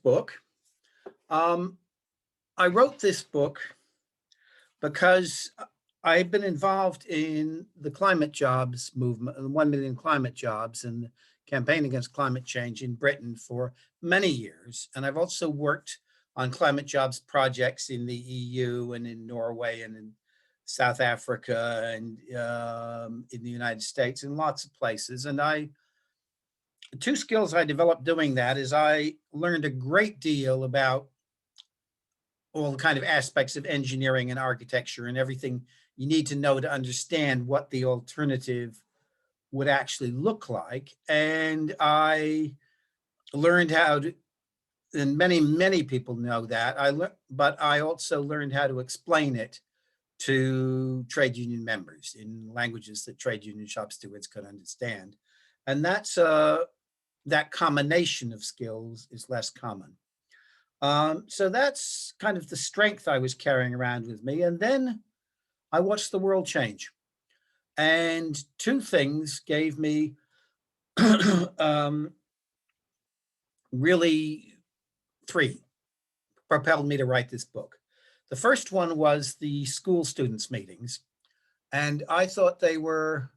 book. Um, I wrote this book because I've been involved in the climate jobs movement, the 1 million climate jobs, and the campaign against climate change in Britain for many years. And I've also worked on climate jobs projects in the EU and in Norway and in South Africa and in the United States and lots of places. And the two skills I developed doing that is I learned a great deal about all the kind of aspects of engineering and architecture and everything you need to know to understand what the alternative would actually look like. And I learned how to, and many people know that, but I also learned how to explain it to trade union members in languages that trade union shop stewards could understand. And that combination of skills is less common. So that's kind of the strength I was carrying around with me. And then I watched the world change. And two things gave me really three propelled me to write this book. The first one was the school students meetings. And I thought they were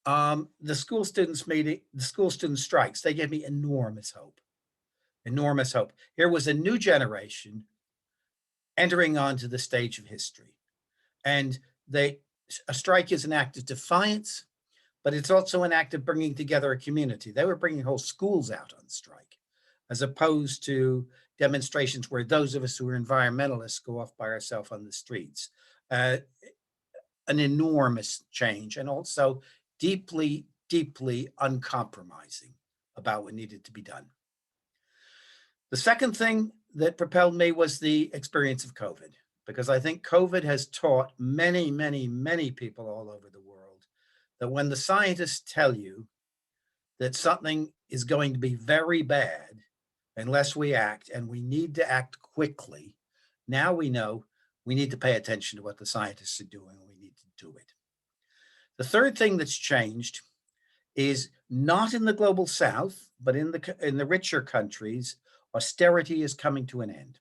the school students meeting, the school student strikes, they gave me enormous hope. Enormous hope. Here was a new generation entering onto the stage of history. And a strike is an act of defiance, but it's also an act of bringing together a community. They were bringing whole schools out on strike, as opposed to demonstrations where those of us who are environmentalists go off by ourselves on the streets. An enormous change, and also deeply, deeply uncompromising about what needed to be done. The second thing that propelled me was the experience of COVID, because I think COVID has taught many people all over the world that when the scientists tell you that something is going to be very bad unless we act, and we need to act quickly, now we know we need to pay attention to what the scientists are doing, and we need to do it. The third thing that's changed is not in the global south, but in the richer countries, austerity is coming to an end.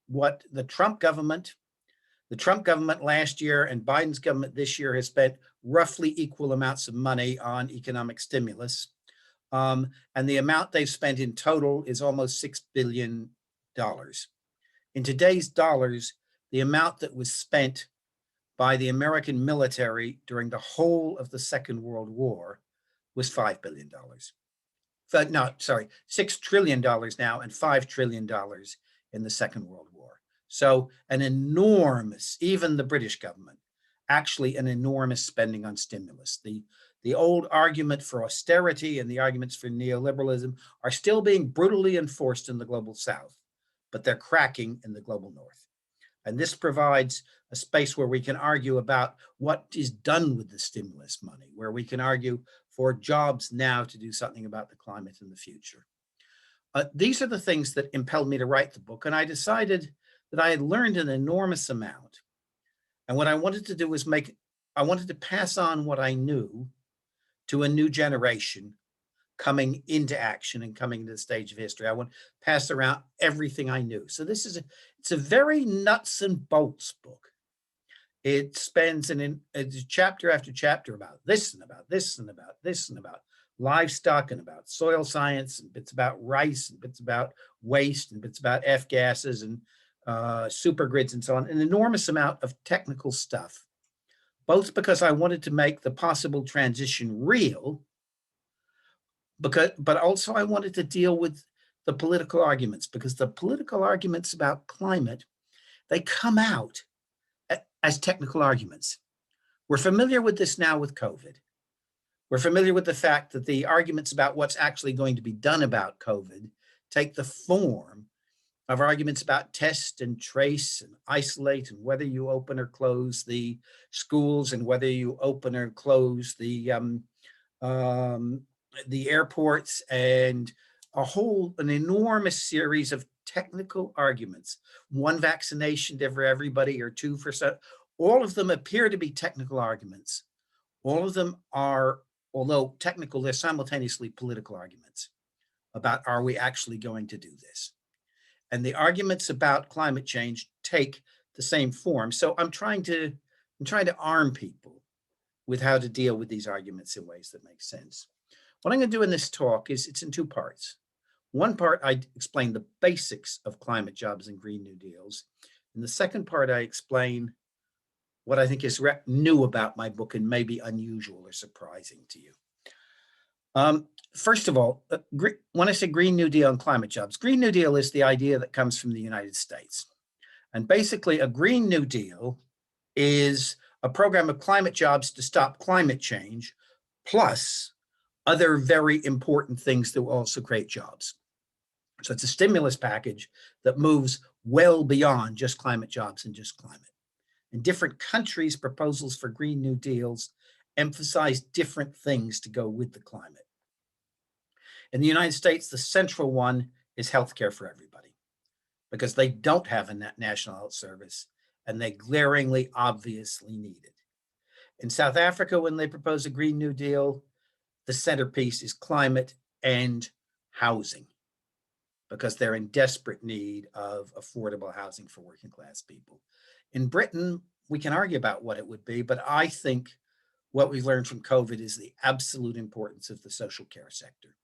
What the Trump government last year and Biden's government this year has spent roughly equal amounts of money on economic stimulus. And the amount they've spent in total is almost $6 billion. In today's dollars, the amount that was spent by the American military during the whole of the Second World War was $5 billion. No, sorry, $6 trillion now and $5 trillion in the Second World War. So an enormous, even the British government, actually an enormous spending on stimulus. The old argument for austerity and the arguments for neoliberalism are still being brutally enforced in the global south, but they're cracking in the global north. And this provides a space where we can argue about what is done with the stimulus money, where we can argue for jobs now to do something about the climate in the future. These are the things that impelled me to write the book. And I decided that I had learned an enormous amount. And what I wanted to do was I wanted to pass on what I knew to a new generation coming into action and coming to the stage of history. I want to pass around everything I knew. So it's a very nuts and bolts book. It spends it's chapter after chapter about this and about this and about this and about livestock and about soil science and bits about rice and bits about waste and bits about F-gases and supergrids and so on, an enormous amount of technical stuff, both because I wanted to make the possible transition real, but also I wanted to deal with the political arguments, because the political arguments about climate, they come out as technical arguments. We're familiar with this now with COVID. We're familiar with the fact that the arguments about what's actually going to be done about COVID take the form of arguments about test and trace and isolate, and whether you open or close the schools, and whether you open or close the airports, and an enormous series of technical arguments. One vaccination for everybody, or two for some. All of them appear to be technical arguments. All of them are, although technical, they're simultaneously political arguments. about are we actually going to do this? And the arguments about climate change take the same form. So I'm trying to arm people with how to deal with these arguments in ways that make sense. What I'm going to do in this talk is it's in two parts. One part, I explain the basics of climate jobs and Green New Deals. In the second part, I explain what I think is new about my book and maybe unusual or surprising to you. First of all, when I say Green New Deal and climate jobs, Green New Deal is the idea that comes from the United States. And basically, a Green New Deal is a program of climate jobs to stop climate change, plus other very important things that will also create jobs. So it's a stimulus package that moves well beyond just climate jobs and just climate. In different countries, proposals for Green New Deals emphasize different things to go with the climate. In the United States, the central one is healthcare for everybody, because they don't have a national health service and they glaringly, obviously need it. In South Africa, when they propose a Green New Deal, the centerpiece is climate and housing, because they're in desperate need of affordable housing for working class people. In Britain, we can argue about what it would be, but I think what we've learned from COVID is the absolute importance of the social care sector,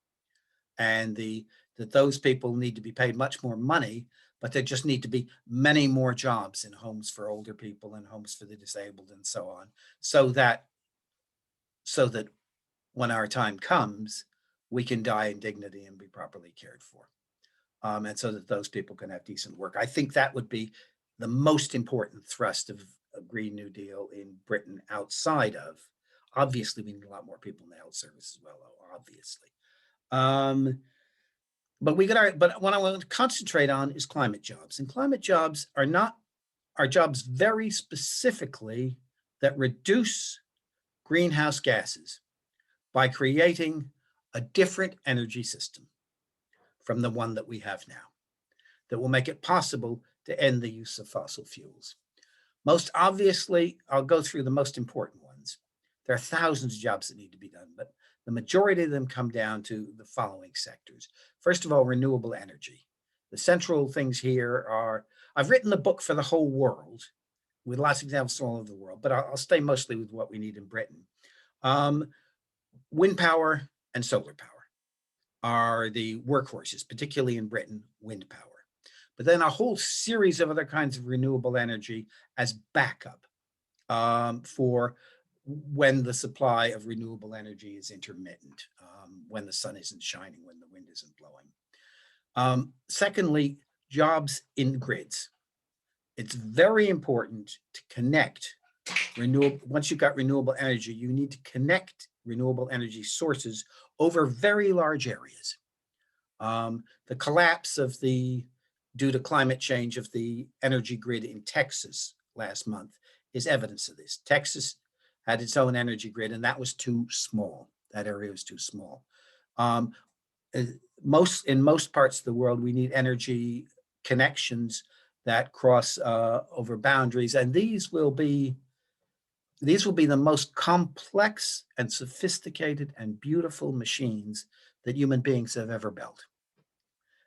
and that those people need to be paid much more money, but there just need to be many more jobs in homes for older people and homes for the disabled and so on, so that when our time comes, we can die in dignity and be properly cared for. And so that those people can have decent work. I think that would be the most important thrust of a Green New Deal in Britain, outside of, obviously, we need a lot more people in the health service as well, obviously. But what I want to concentrate on is climate jobs. And climate jobs are jobs very specifically that reduce greenhouse gases by creating a different energy system from the one that we have now, that will make it possible to end the use of fossil fuels. Most obviously, I'll go through the most important ones. There are thousands of jobs that need to be done, but the majority of them come down to the following sectors. First of all, renewable energy. The central things here are, I've written the book for the whole world with lots of examples from all over the world, but I'll stay mostly with what we need in Britain. Wind power and solar power are the workhorses, particularly in Britain, wind power. But then a whole series of other kinds of renewable energy as backup for when the supply of renewable energy is intermittent, when the sun isn't shining, when the wind isn't blowing. Secondly, jobs in grids. It's very important to connect once you've got renewable energy, you need to connect renewable energy sources over very large areas. The collapse due to climate change of the energy grid in Texas last month is evidence of this. Texas had its own energy grid, and that was too small. That area was too small. In most parts of the world, we need energy connections that cross over boundaries, and these will be the most complex and sophisticated and beautiful machines that human beings have ever built.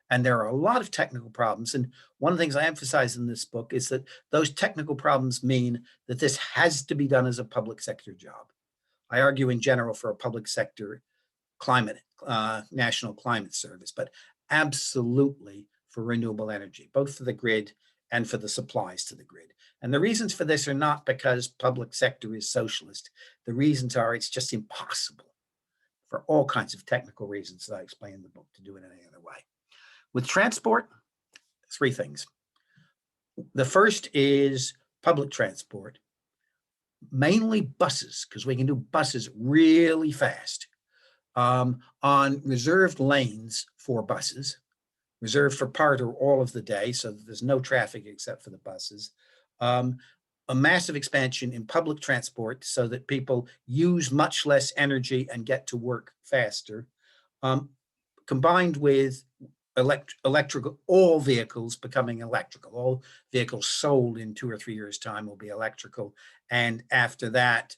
And there are a lot of technical problems. And one of the things I emphasize in this book is that those technical problems mean that this has to be done as a public sector job. I argue in general for a public sector national climate service, but absolutely for renewable energy, both for the grid and for the supplies to the grid. And the reasons for this are not because public sector is socialist. The reasons are it's just impossible for all kinds of technical reasons that I explain in the book to do it any other way. With transport, three things. The first is public transport, mainly buses, because we can do buses really fast, on reserved lanes for buses, reserved for part or all of the day, so that there's no traffic except for the buses. A massive expansion in public transport so that people use much less energy and get to work faster, combined with electrical, all vehicles becoming electrical. All vehicles sold in 2 or 3 years' time will be electrical, and after that,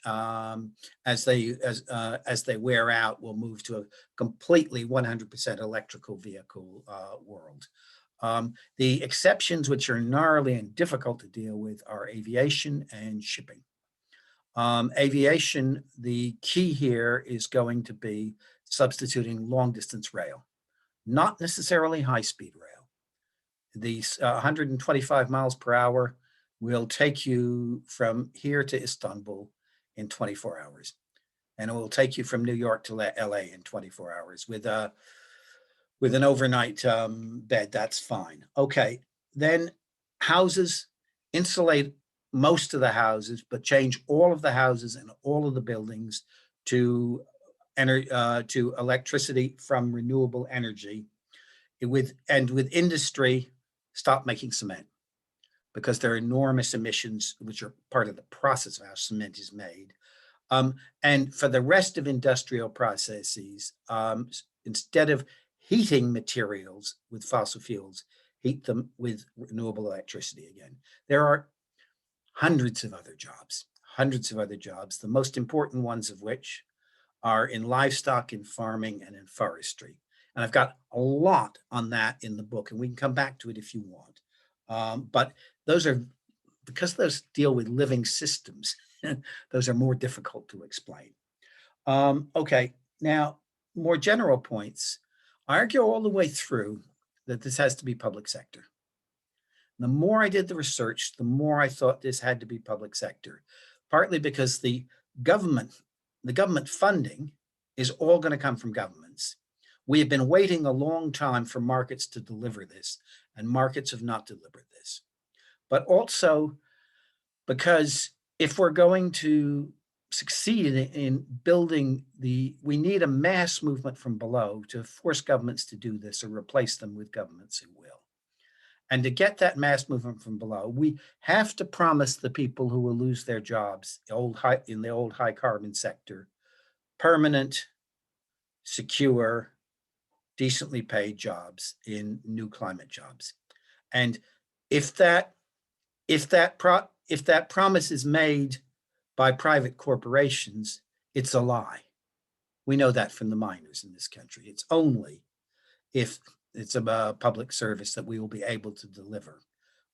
as they wear out, we'll move to a completely 100% electrical vehicle world. The exceptions, which are gnarly and difficult to deal with, are aviation and shipping. Aviation, the key here is going to be substituting long distance rail, not necessarily high speed rail. These 125 miles per hour will take you from here to Istanbul in 24 hours. And it will take you from New York to LA in 24 hours with an overnight bed. That's fine. Okay, then houses, insulate most of the houses, but change all of the houses and all of the buildings to electricity from renewable energy. With industry, stop making cement, because there are enormous emissions which are part of the process of how cement is made. And for the rest of industrial processes, instead of heating materials with fossil fuels, heat them with renewable electricity again. There are hundreds of other jobs, the most important ones of which are in livestock, in farming, and in forestry. And I've got a lot on that in the book, and we can come back to it if you want. But those are, because those deal with living systems, those are more difficult to explain. Okay, now, more general points. I argue all the way through that this has to be public sector. The more I did the research, the more I thought this had to be public sector, partly because the government funding is all going to come from governments. We have been waiting a long time for markets to deliver this, and markets have not delivered this. But also because if we're going to succeed in building we need a mass movement from below to force governments to do this or replace them with governments who will. And to get that mass movement from below, we have to promise the people who will lose their jobs in the old high carbon sector permanent, secure, decently paid jobs in new climate jobs. And if that promise is made by private corporations, it's a lie. We know that from the miners in this country. It's only if it's a public service that we will be able to deliver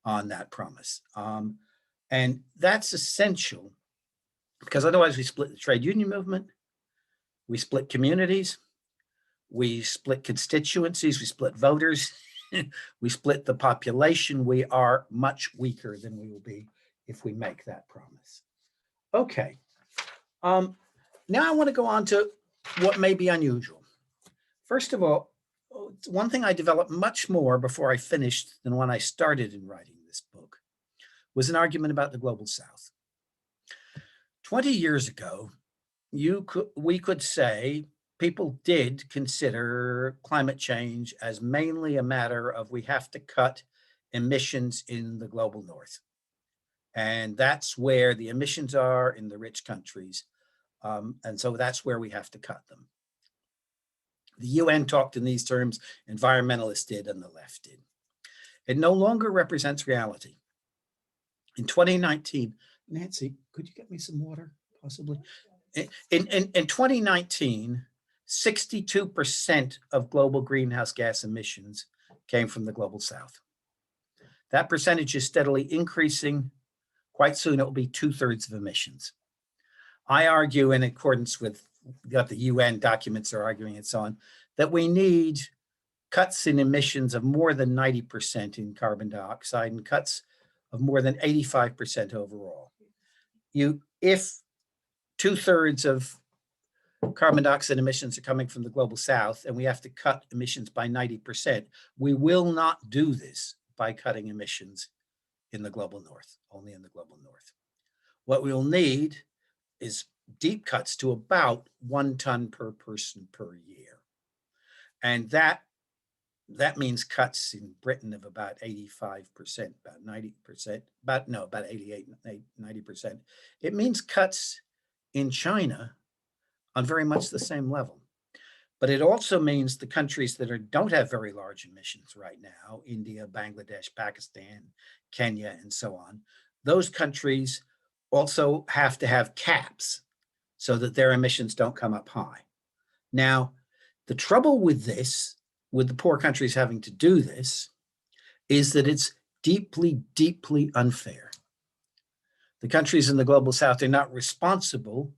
on that promise. And that's essential, because otherwise we split the trade union movement, we split communities, we split constituencies, we split voters, we split the population. We are much weaker than we will be if we make that promise. Okay. Now I want to go on to what may be unusual. First of all, one thing I developed much more before I finished than when I started in writing this book was an argument about the global South. 20 years ago, we could say people did consider climate change as mainly a matter of we have to cut emissions in the global North. And that's where the emissions are in the rich countries. And so that's where we have to cut them. The UN talked in these terms, environmentalists did, and the left did. It no longer represents reality. In 2019, Nancy, could you get me some water, possibly? In 2019, 62% of global greenhouse gas emissions came from the global South. That percentage is steadily increasing. Quite soon, it will be 2/3 of emissions. I argue, in accordance with what the UN documents are arguing and so on, that we need cuts in emissions of more than 90% in carbon dioxide and cuts of more than 85% overall. If 2/3 of carbon dioxide emissions are coming from the global South and we have to cut emissions by 90%, we will not do this by cutting emissions in the global North, only in the global North. What we'll need is deep cuts to about 1 ton per person per year. And that means cuts in Britain of about 85%, about 90%, about 88, 90%. It means cuts in China on very much the same level. But it also means the countries that don't have very large emissions right now, India, Bangladesh, Pakistan, Kenya, and so on, those countries also have to have caps so that their emissions don't come up high. Now, the trouble with this, with the poor countries having to do this, is that it's deeply, deeply unfair. The countries in the global south are not responsible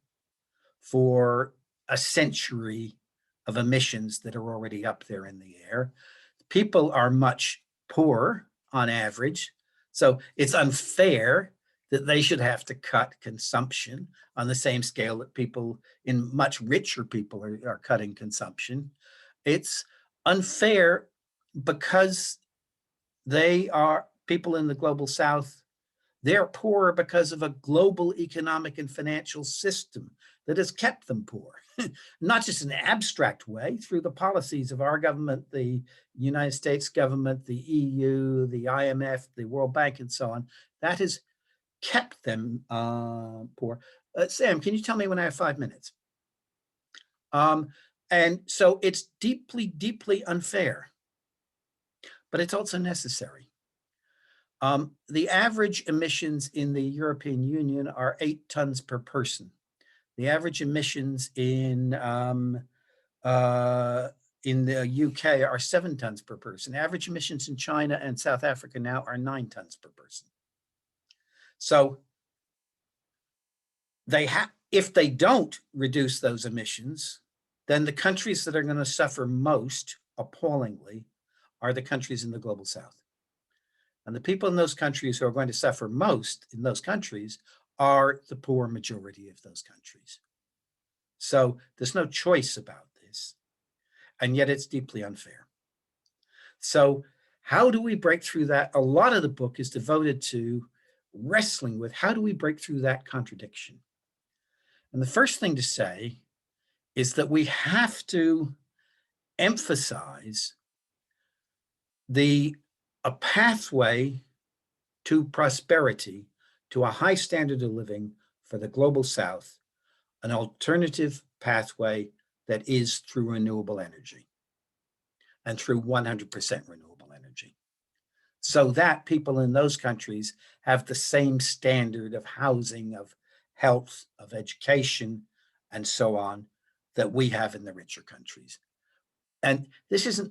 for a century of emissions that are already up there in the air. People are much poorer on average, so it's unfair that they should have to cut consumption on the same scale that people in much richer people are cutting consumption. It's unfair because they are people in the global south, they're poor because of a global economic and financial system that has kept them poor, not just in an abstract way through the policies of our government, the United States government, the EU, the IMF, the World Bank, and so on. That has kept them poor. Sam, can you tell me when I have 5 minutes? And so it's deeply, deeply unfair, but it's also necessary. The average emissions in the European Union are 8 tons per person. The average emissions in the UK are 7 tons per person. Average emissions in China and South Africa now are 9 tons per person. So if they don't reduce those emissions, then the countries that are going to suffer most appallingly are the countries in the global south. And the people in those countries who are going to suffer most in those countries are the poor majority of those countries. So there's no choice about this, and yet it's deeply unfair. So how do we break through that? A lot of the book is devoted to wrestling with how do we break through that contradiction? And the first thing to say is that we have to emphasize a pathway to prosperity, to a high standard of living for the global south, an alternative pathway that is through renewable energy and through 100% renewable energy, so that people in those countries have the same standard of housing, of health, of education, and so on that we have in the richer countries. And this is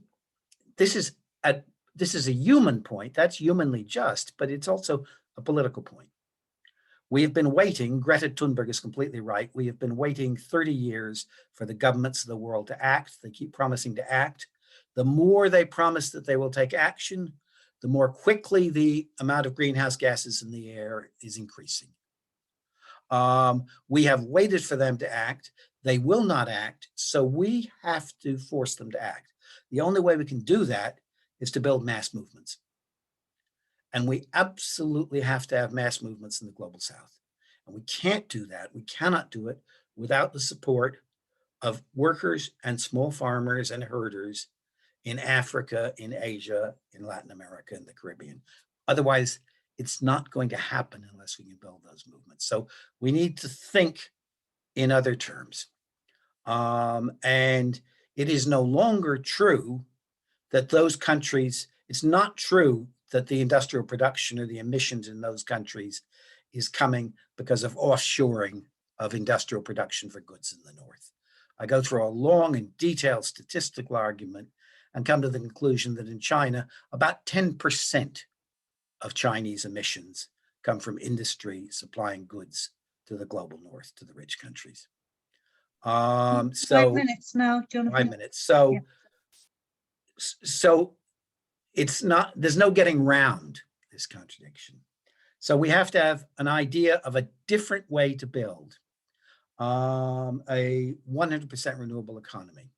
a human point, that's humanly just, but it's also a political point. We have been waiting, Greta Thunberg is completely right, we have been waiting 30 years for the governments of the world to act. They keep promising to act. The more they promise that they will take action, the more quickly the amount of greenhouse gases in the air is increasing. We have waited for them to act. They will not act, so we have to force them to act. The only way we can do that is to build mass movements. And we absolutely have to have mass movements in the global south. And we can't do that. We cannot do it without the support of workers and small farmers and herders in Africa, in Asia, in Latin America, and the Caribbean. Otherwise, it's not going to happen unless we can build those movements. So we need to think in other terms. And it is no longer true that those countries, it's not true that the industrial production or the emissions in those countries is coming because of offshoring of industrial production for goods in the north. I go through a long and detailed statistical argument and come to the conclusion that in China, about 10% of Chinese emissions come from industry supplying goods to the global north, to the rich countries. 5 minutes now, Jonathan. 5 minutes. So, yeah. So it's not, there's no getting round this contradiction. So we have to have an idea of a different way to build a 100% renewable economy.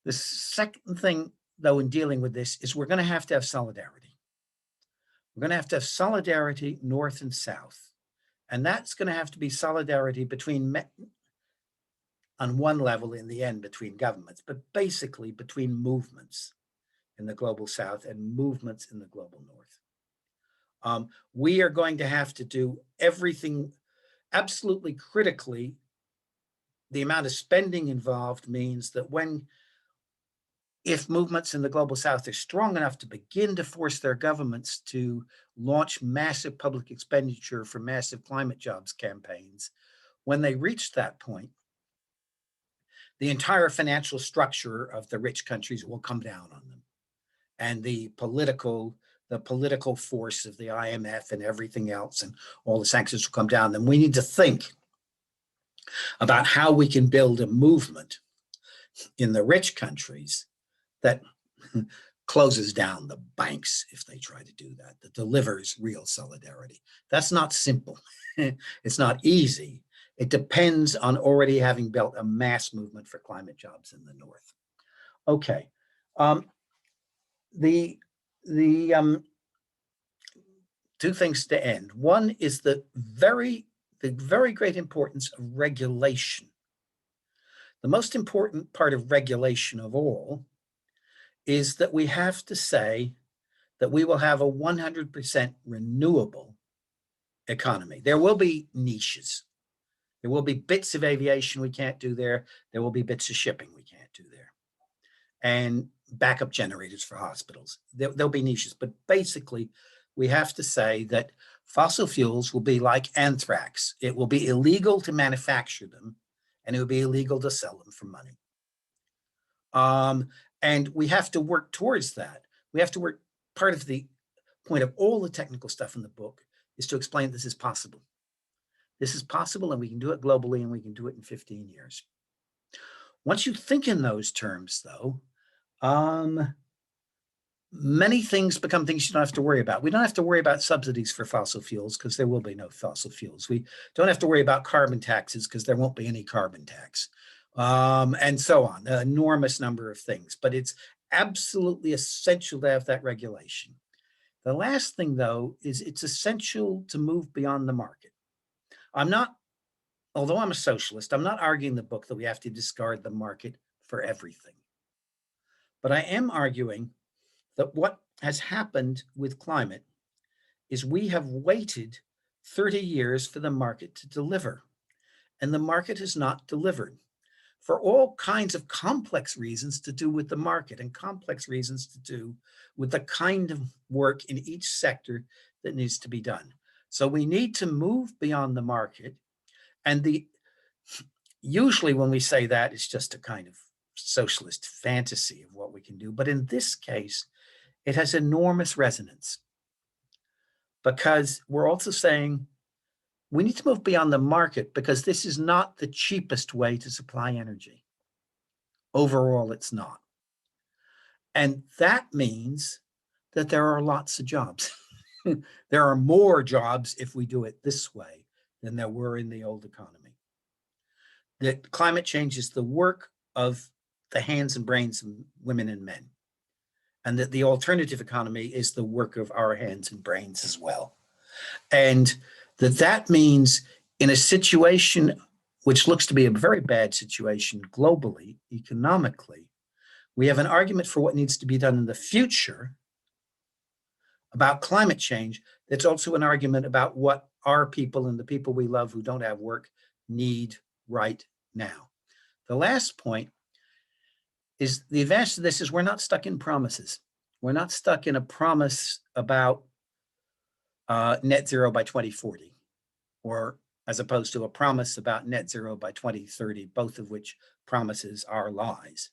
The second thing, though, in dealing with this is we're going to have solidarity. We're going to have solidarity north and south. And that's going to have to be solidarity between, on one level in the end, between governments, but basically between movements in the global south and movements in the global north. We are going to have to do everything absolutely critically the amount of spending involved means that if movements in the global south are strong enough to begin to force their governments to launch massive public expenditure for massive climate jobs campaigns, when they reach that point, the entire financial structure of the rich countries will come down on them. And the political force of the IMF and everything else and all the sanctions will come down. Then we need to think about how we can build a movement in the rich countries that closes down the banks if they try to do that, that delivers real solidarity. That's not simple. It's not easy. It depends on already having built a mass movement for climate jobs in the North. Okay. The two things to end. One is the very great importance of regulation. The most important part of regulation of all is that we have to say that we will have a 100% renewable economy. There will be niches. There will be bits of aviation we can't do there. There will be bits of shipping we can't do there. And backup generators for hospitals. There'll be niches, but basically we have to say that fossil fuels will be like anthrax. It will be illegal to manufacture them and it will be illegal to sell them for money. And we have to work towards that. We have to work, part of the point of all the technical stuff in the book is to explain this is possible. This is possible and we can do it globally and we can do it in 15 years. Once you think in those terms though, many things become things you don't have to worry about. We don't have to worry about subsidies for fossil fuels because there will be no fossil fuels. We don't have to worry about carbon taxes because there won't be any carbon tax. And so on, an enormous number of things, but it's absolutely essential to have that regulation. The last thing though, is it's essential to move beyond the market. Although I'm a socialist, I'm not arguing in the book that we have to discard the market for everything. But I am arguing that what has happened with climate is we have waited 30 years for the market to deliver, and the market has not delivered for all kinds of complex reasons to do with the market and complex reasons to do with the kind of work in each sector that needs to be done. So we need to move beyond the market. And usually when we say that, it's just a kind of socialist fantasy of what we can do. But in this case, it has enormous resonance because we're also saying we need to move beyond the market because this is not the cheapest way to supply energy. Overall, it's not. And that means that there are lots of jobs. There are more jobs if we do it this way than there were in the old economy. That climate change is the work of the hands and brains of women and men. And that the alternative economy is the work of our hands and brains as well. And that means in a situation which looks to be a very bad situation globally, economically, we have an argument for what needs to be done in the future about climate change. That's also an argument about what our people and the people we love who don't have work need right now. The last point is the advantage to this is we're not stuck in promises. We're not stuck in a promise about net zero by 2040, or as opposed to a promise about net zero by 2030, both of which promises are lies.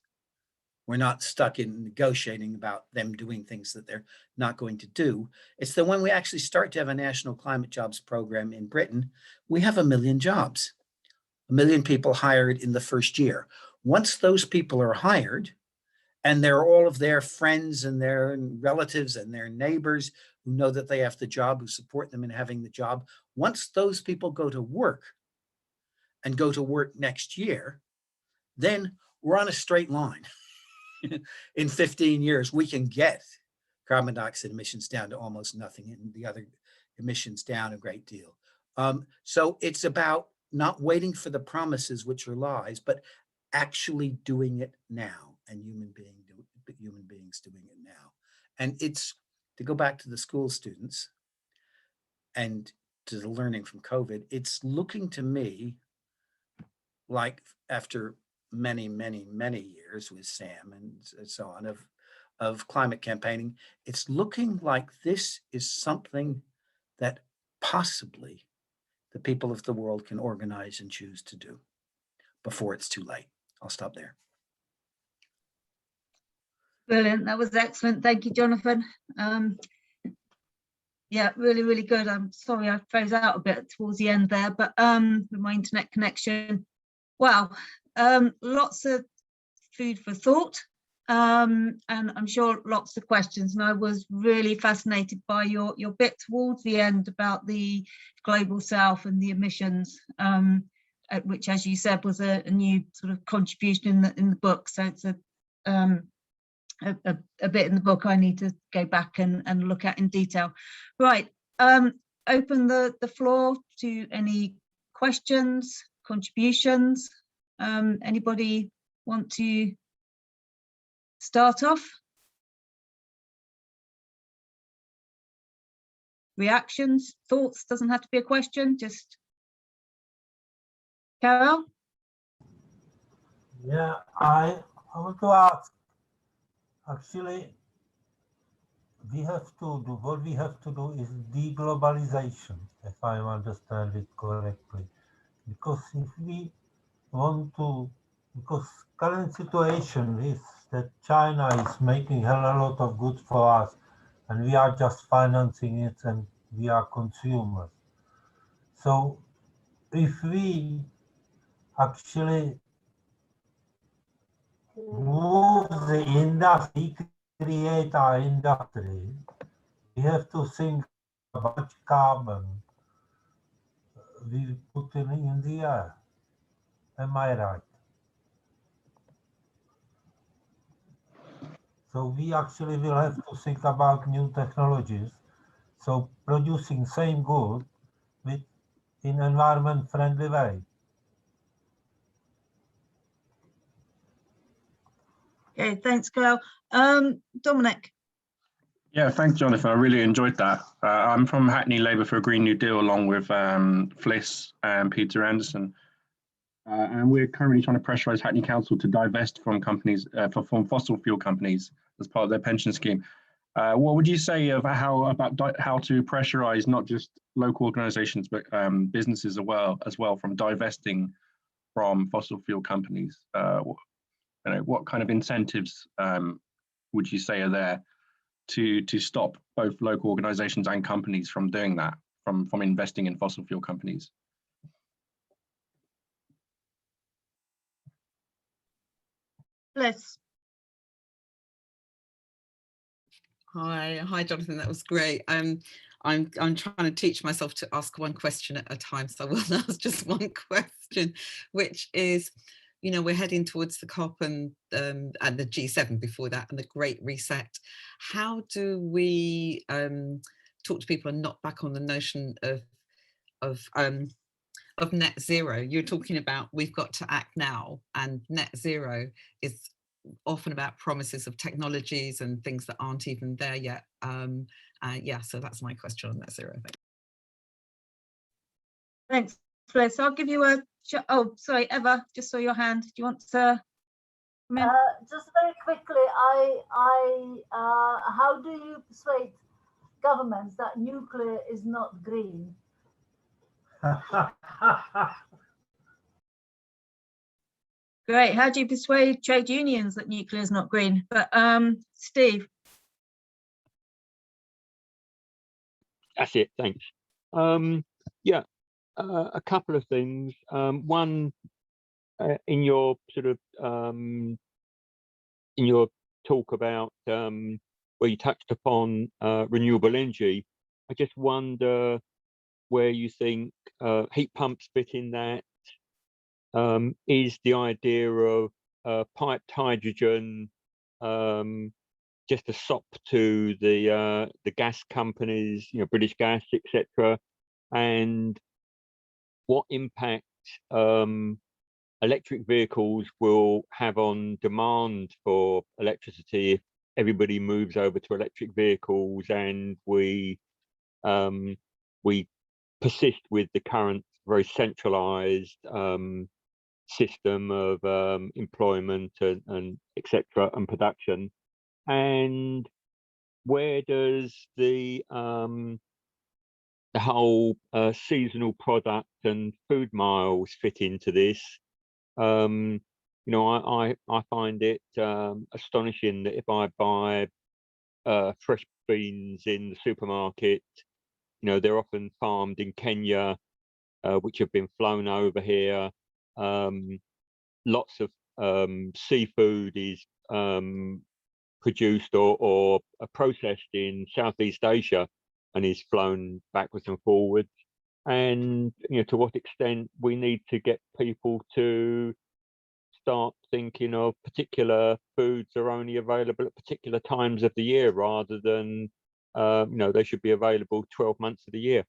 We're not stuck in negotiating about them doing things that they're not going to do. It's that when we actually start to have a national climate jobs program in Britain, we have 1 million jobs, 1 million people hired in the first year. Once those people are hired, and they're all of their friends and their relatives and their neighbors who know that they have the job, who support them in having the job, once those people go to work and go to work next year, then we're on a straight line. In 15 years, we can get carbon dioxide emissions down to almost nothing and the other emissions down a great deal. So it's about not waiting for the promises, which are lies, but actually doing it now, and human beings doing it now. And it's, to go back to the school students and to the learning from COVID, it's looking to me like after many, many, many years with Sam and so on of climate campaigning, it's looking like this is something that possibly the people of the world can organize and choose to do before it's too late. I'll stop there. Brilliant. That was excellent. Thank you, Jonathan. Yeah, really, really good. I'm sorry I froze out a bit towards the end there, but with my internet connection. Wow, lots of food for thought, and I'm sure lots of questions. And I was really fascinated by your bit towards the end about the global south and the emissions, which, as you said, was a new sort of contribution in the book. So it's a bit in the book I need to go back and look at in detail. Right, open the floor to any questions, contributions. Anybody want to start off? Reactions, thoughts, doesn't have to be a question, just Carol? Yeah, I want to ask, actually, what we have to do is deglobalization, if I understand it correctly. Because if we want to, because current situation is that China is making a lot of goods for us and we are just financing it and we are consumers. So if we actually move the industry, create our industry, we have to think about how much carbon we put in the air. Am I right? So we actually will have to think about new technologies. So producing same good with in environment friendly way. Okay, thanks, Carol. Dominic. Yeah, thanks, Jonathan. I really enjoyed that. I'm from Hackney Labour for a Green New Deal, along with Fliss and Peter Anderson. And we're currently trying to pressurise Hackney Council to divest from companies, from fossil fuel companies as part of their pension scheme. What would you say of how to pressurise not just local organisations but businesses as well from divesting from fossil fuel companies? What kind of incentives would you say are there to stop both local organisations and companies from doing that, from investing in fossil fuel companies? Bliss. Hi, Jonathan. That was great. I'm trying to teach myself to ask one question at a time, so I will ask just one question, which is, we're heading towards the COP and the G7 before that, and the Great Reset. How do we talk to people and not back on the notion of net zero? You're talking about we've got to act now, and net zero is often about promises of technologies and things that aren't even there yet. Yeah, so that's my question on net zero. Thanks, Bliss. I'll give you a, oh, sorry, Eva, just saw your hand. Do you want to come in? Just very quickly, how do you persuade governments that nuclear is not green? Great. How do you persuade trade unions that nuclear is not green? But Steve. That's it. Thanks. Yeah, a couple of things. One, in your sort of in your talk about where you touched upon renewable energy, I just wonder where you think heat pumps fit in that. Is the idea of piped hydrogen just a sop to the gas companies, British Gas, etc., and what impact electric vehicles will have on demand for electricity if everybody moves over to electric vehicles and we persist with the current very centralized system of employment and etc. and production. And where does the whole seasonal product and food miles fit into this? You know, I find it astonishing that if I buy fresh beans in the supermarket, you know, they're often farmed in Kenya, which have been flown over here. Lots of seafood is produced or processed in Southeast Asia and is flown backwards and forwards. And you know, to what extent we need to get people to start thinking of particular foods are only available at particular times of the year, rather than you know, they should be available 12 months of the year.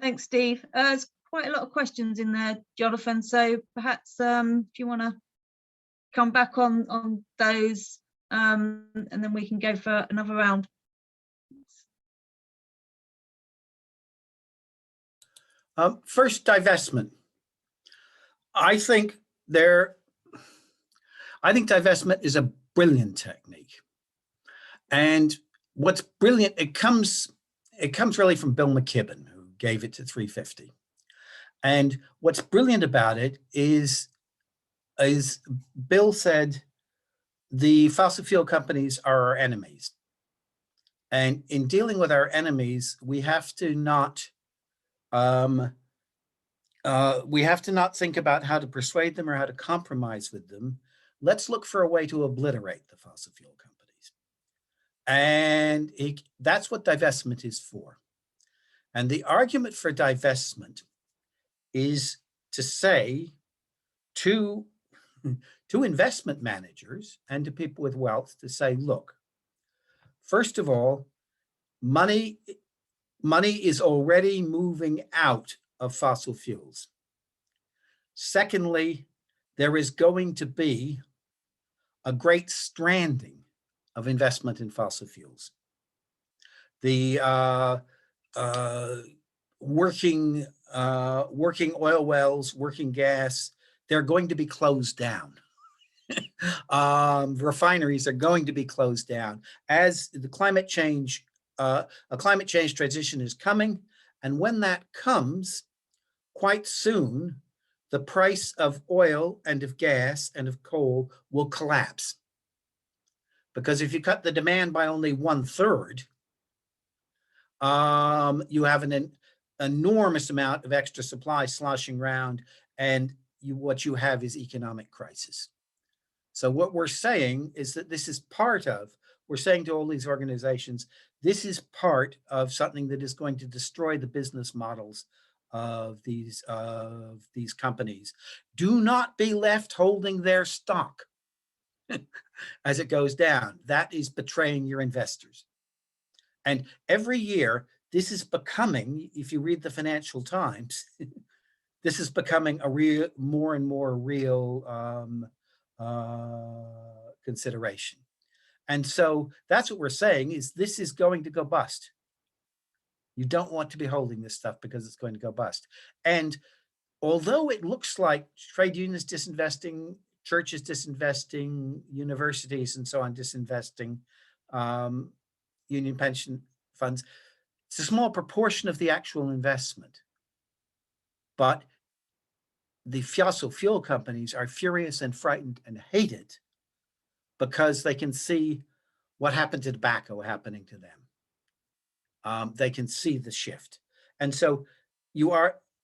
Thanks, Steve. There's quite a lot of questions in there, Jonathan. So perhaps if you want to come back on those, and then we can go for another round. First, divestment. I think divestment is a brilliant technique. And what's brilliant, it comes really from Bill McKibben, who gave it to 350. And what's brilliant about it is Bill said, the fossil fuel companies are our enemies. And in dealing with our enemies, we have to not think about how to persuade them or how to compromise with them. Let's look for a way to obliterate the fossil fuel companies. And that's what divestment is for. And the argument for divestment is to say to investment managers and to people with wealth, to say, look, first of all, money is already moving out of fossil fuels. Secondly, there is going to be a great stranding of investment in fossil fuels. The working oil wells, working gas, they're going to be closed down. Refineries are going to be closed down as the climate change, a climate change transition is coming. And when that comes, quite soon, the price of oil and of gas and of coal will collapse. Because if you cut the demand by only 1/3, you have an enormous amount of extra supply sloshing around, and what you have is economic crisis. So what we're saying is that this is we're saying to all these organizations, this is part of something that is going to destroy the business models of these companies. Do not be left holding their stock as it goes down. That is betraying your investors. And every year, this is becoming, if you read the Financial Times, this is becoming a more and more real consideration. And so that's what we're saying, is this is going to go bust. You don't want to be holding this stuff because it's going to go bust. And although it looks like trade unions disinvesting, churches disinvesting, universities and so on disinvesting, union pension funds, it's a small proportion of the actual investment. But the fossil fuel companies are furious and frightened and hate it because they can see what happened to tobacco happening to them. They can see the shift. And so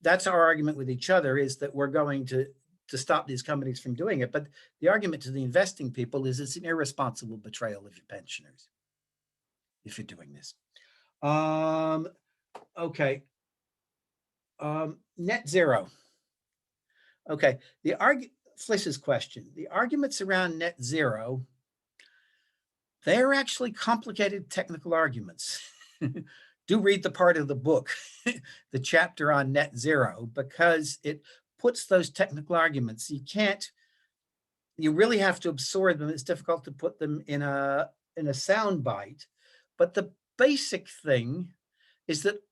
that's our argument with each other, is that we're going to stop these companies from doing it. But the argument to the investing people is it's an irresponsible betrayal of your pensioners if you're doing this. Okay. Net zero. Okay, Fliss's question, the arguments around net zero, they're actually complicated technical arguments. Do read the part of the book, the chapter on net zero, because it puts those technical arguments. You really have to absorb them. It's difficult to put them in a sound bite. But the basic thing is that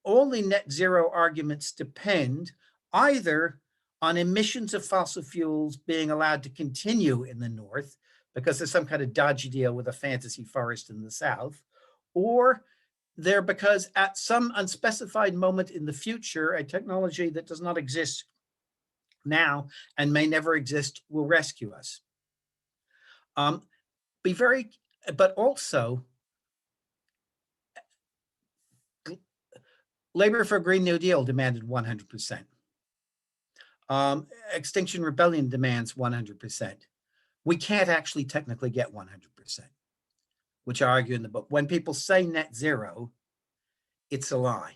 all the net zero arguments depend either on emissions of fossil fuels being allowed to continue in the north because there's some kind of dodgy deal with a fantasy forest in the south, or they're because at some unspecified moment in the future, a technology that does not exist now and may never exist will rescue us. But also, Labor for a Green New Deal demanded 100%. Extinction Rebellion demands 100%. We can't actually technically get 100%, which I argue in the book. When people say net zero, it's a lie.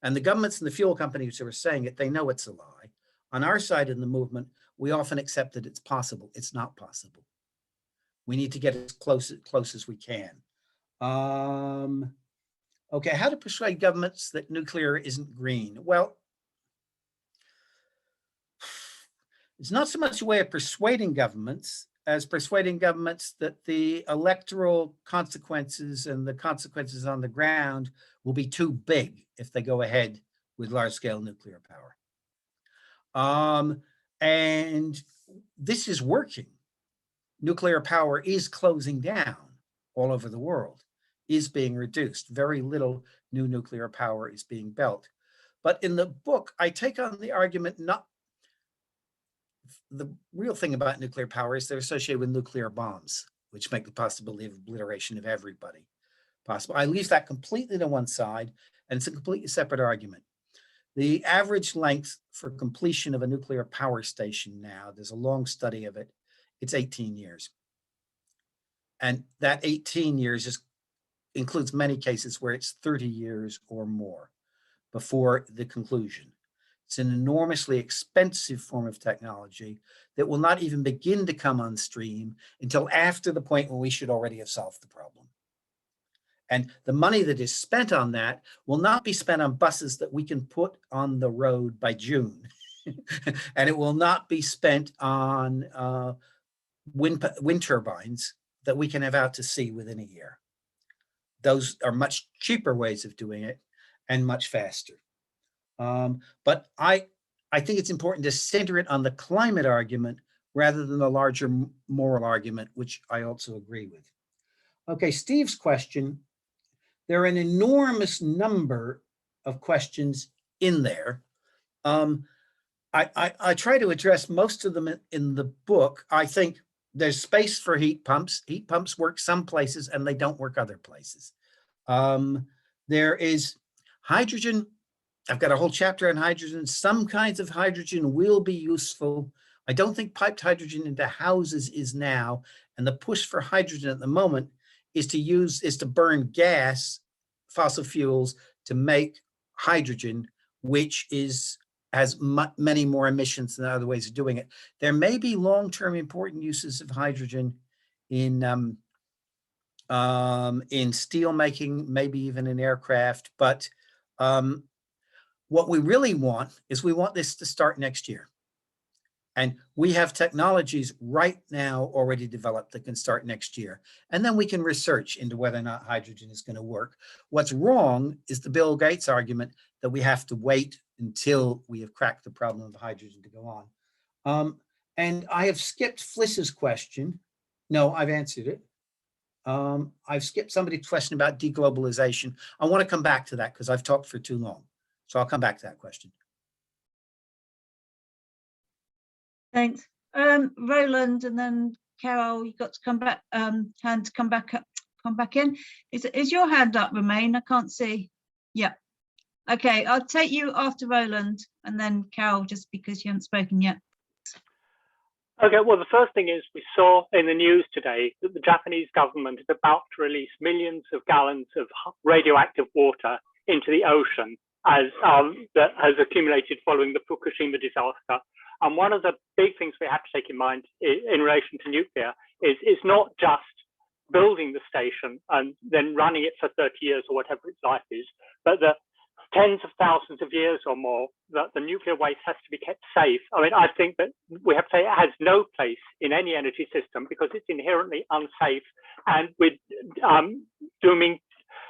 And the governments and the fuel companies who are saying it, they know it's a lie. On our side in the movement, we often accept that it's possible. It's not possible. We need to get as close as we can. Okay, how to persuade governments that nuclear isn't green? Well, it's not so much a way of persuading governments as persuading governments that the electoral consequences and the consequences on the ground will be too big if they go ahead with large-scale nuclear power. And this is working. Nuclear power is closing down all over the world, is being reduced. Very little new nuclear power is being built. But in the book, I take on the argument, not the real thing about nuclear power is they're associated with nuclear bombs, which make the possibility of obliteration of everybody possible. I leave that completely to one side, and it's a completely separate argument. The average length for completion of a nuclear power station now, there's a long study of it, it's 18 years. And that 18 years includes many cases where it's 30 years or more before the conclusion. It's an enormously expensive form of technology that will not even begin to come on stream until after the point when we should already have solved the problem. And the money that is spent on that will not be spent on buses that we can put on the road by June. And it will not be spent on wind turbines that we can have out to sea within a year. Those are much cheaper ways of doing it and much faster. But I think it's important to center it on the climate argument rather than the larger moral argument, which I also agree with. Okay, Steve's question. There are an enormous number of questions in there. I try to address most of them in the book. I think there's space for heat pumps. Heat pumps work some places and they don't work other places. There is hydrogen. I've got a whole chapter on hydrogen. Some kinds of hydrogen will be useful. I don't think piped hydrogen into houses is now. And the push for hydrogen at the moment is to burn gas, fossil fuels, to make hydrogen, which has many more emissions than other ways of doing it. There may be long-term important uses of hydrogen in steel making, maybe even in aircraft, but what we really want is we want this to start next year. And we have technologies right now already developed that can start next year. And then we can research into whether or not hydrogen is going to work. What's wrong is the Bill Gates argument that we have to wait until we have cracked the problem of hydrogen to go on. And I have skipped Fliss's question. No, I've answered it. I've skipped somebody's question about deglobalization. I want to come back to that because I've talked for too long. So I'll come back to that question. Thanks. Roland and then Carol, you got to come back, hand to come back in. Is your hand up, Romain? I can't see. Yeah. Okay, I'll take you after Roland and then Carol, just because you haven't spoken yet. Okay, well, the first thing is we saw in the news today that the Japanese government is about to release millions of gallons of radioactive water into the ocean that has accumulated following the Fukushima disaster. And one of the big things we have to take in mind in relation to nuclear is it's not just building the station and then running it for 30 years or whatever its life is, but the tens of thousands of years or more that the nuclear waste has to be kept safe. I mean, I think that we have to say it has no place in any energy system because it's inherently unsafe, and we're dooming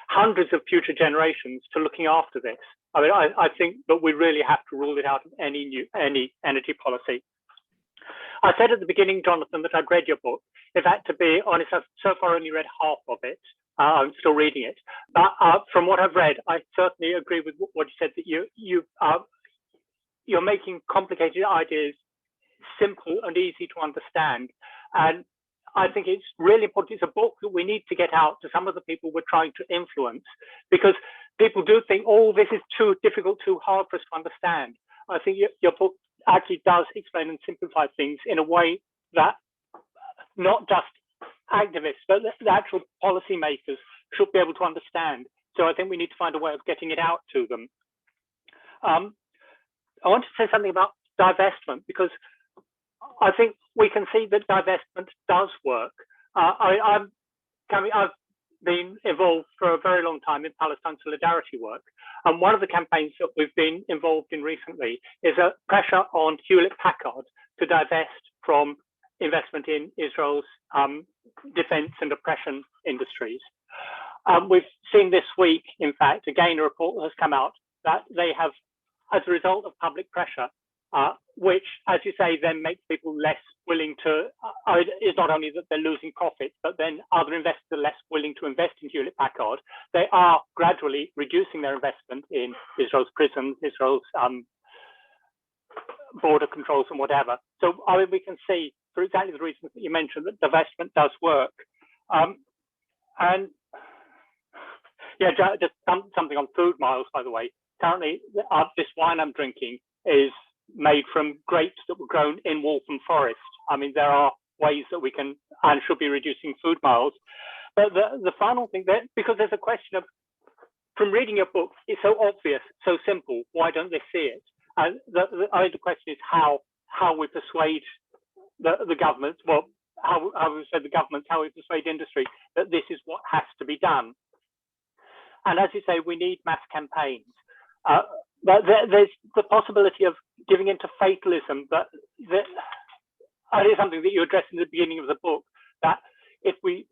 hundreds of future generations to looking after this. I mean, I think that we really have to rule it out of any energy policy. I said at the beginning, Jonathan, that I'd read your book. In fact, to be honest, I've so far only read half of it. I'm still reading it. But from what I've read, I certainly agree with what you said, that you're making complicated ideas simple and easy to understand. And I think it's really important. It's a book that we need to get out to some of the people we're trying to influence, because people do think, oh, this is too difficult, too hard for us to understand. I think your book actually does explain and simplify things in a way that not just activists, but the actual policymakers should be able to understand. So I think we need to find a way of getting it out to them. I want to say something about divestment, because I think we can see that divestment does work. I've been involved for a very long time in Palestine solidarity work. And one of the campaigns that we've been involved in recently is a pressure on Hewlett-Packard to divest from investment in Israel's defense and oppression industries. We've seen this week, in fact, again, a report has come out that they have, as a result of public pressure, which, as you say, then makes people less willing to, it's not only that they're losing profits, but then other investors are less willing to invest in Hewlett-Packard. They are gradually reducing their investment in Israel's prisons, Israel's border controls and whatever. So I mean, we can see, for exactly the reasons that you mentioned, that divestment does work. And yeah, just something on food miles, by the way. Currently, this wine I'm drinking is made from grapes that were grown in Waltham Forest. I mean, there are ways that we can and should be reducing food miles. But the final thing, that because there's a question of, from reading your book, it's so obvious, so simple, why don't they see it? And the question is how we persuade the governments, well, how we persuade the governments, how we persuade industry that this is what has to be done. And as you say, we need mass campaigns. But there's the possibility of giving into fatalism. That is something that you address in the beginning of the book. That if we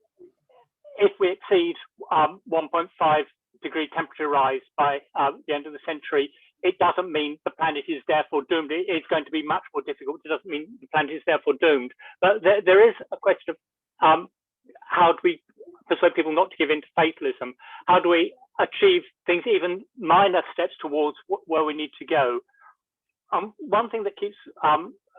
exceed 1.5 degree temperature rise by the end of the century, it doesn't mean the planet is therefore doomed. It's going to be much more difficult. It doesn't mean the planet is therefore doomed. But there is a question of how do we persuade people not to give in to fatalism? How do we achieve things, even minor steps towards where we need to go? One thing that keeps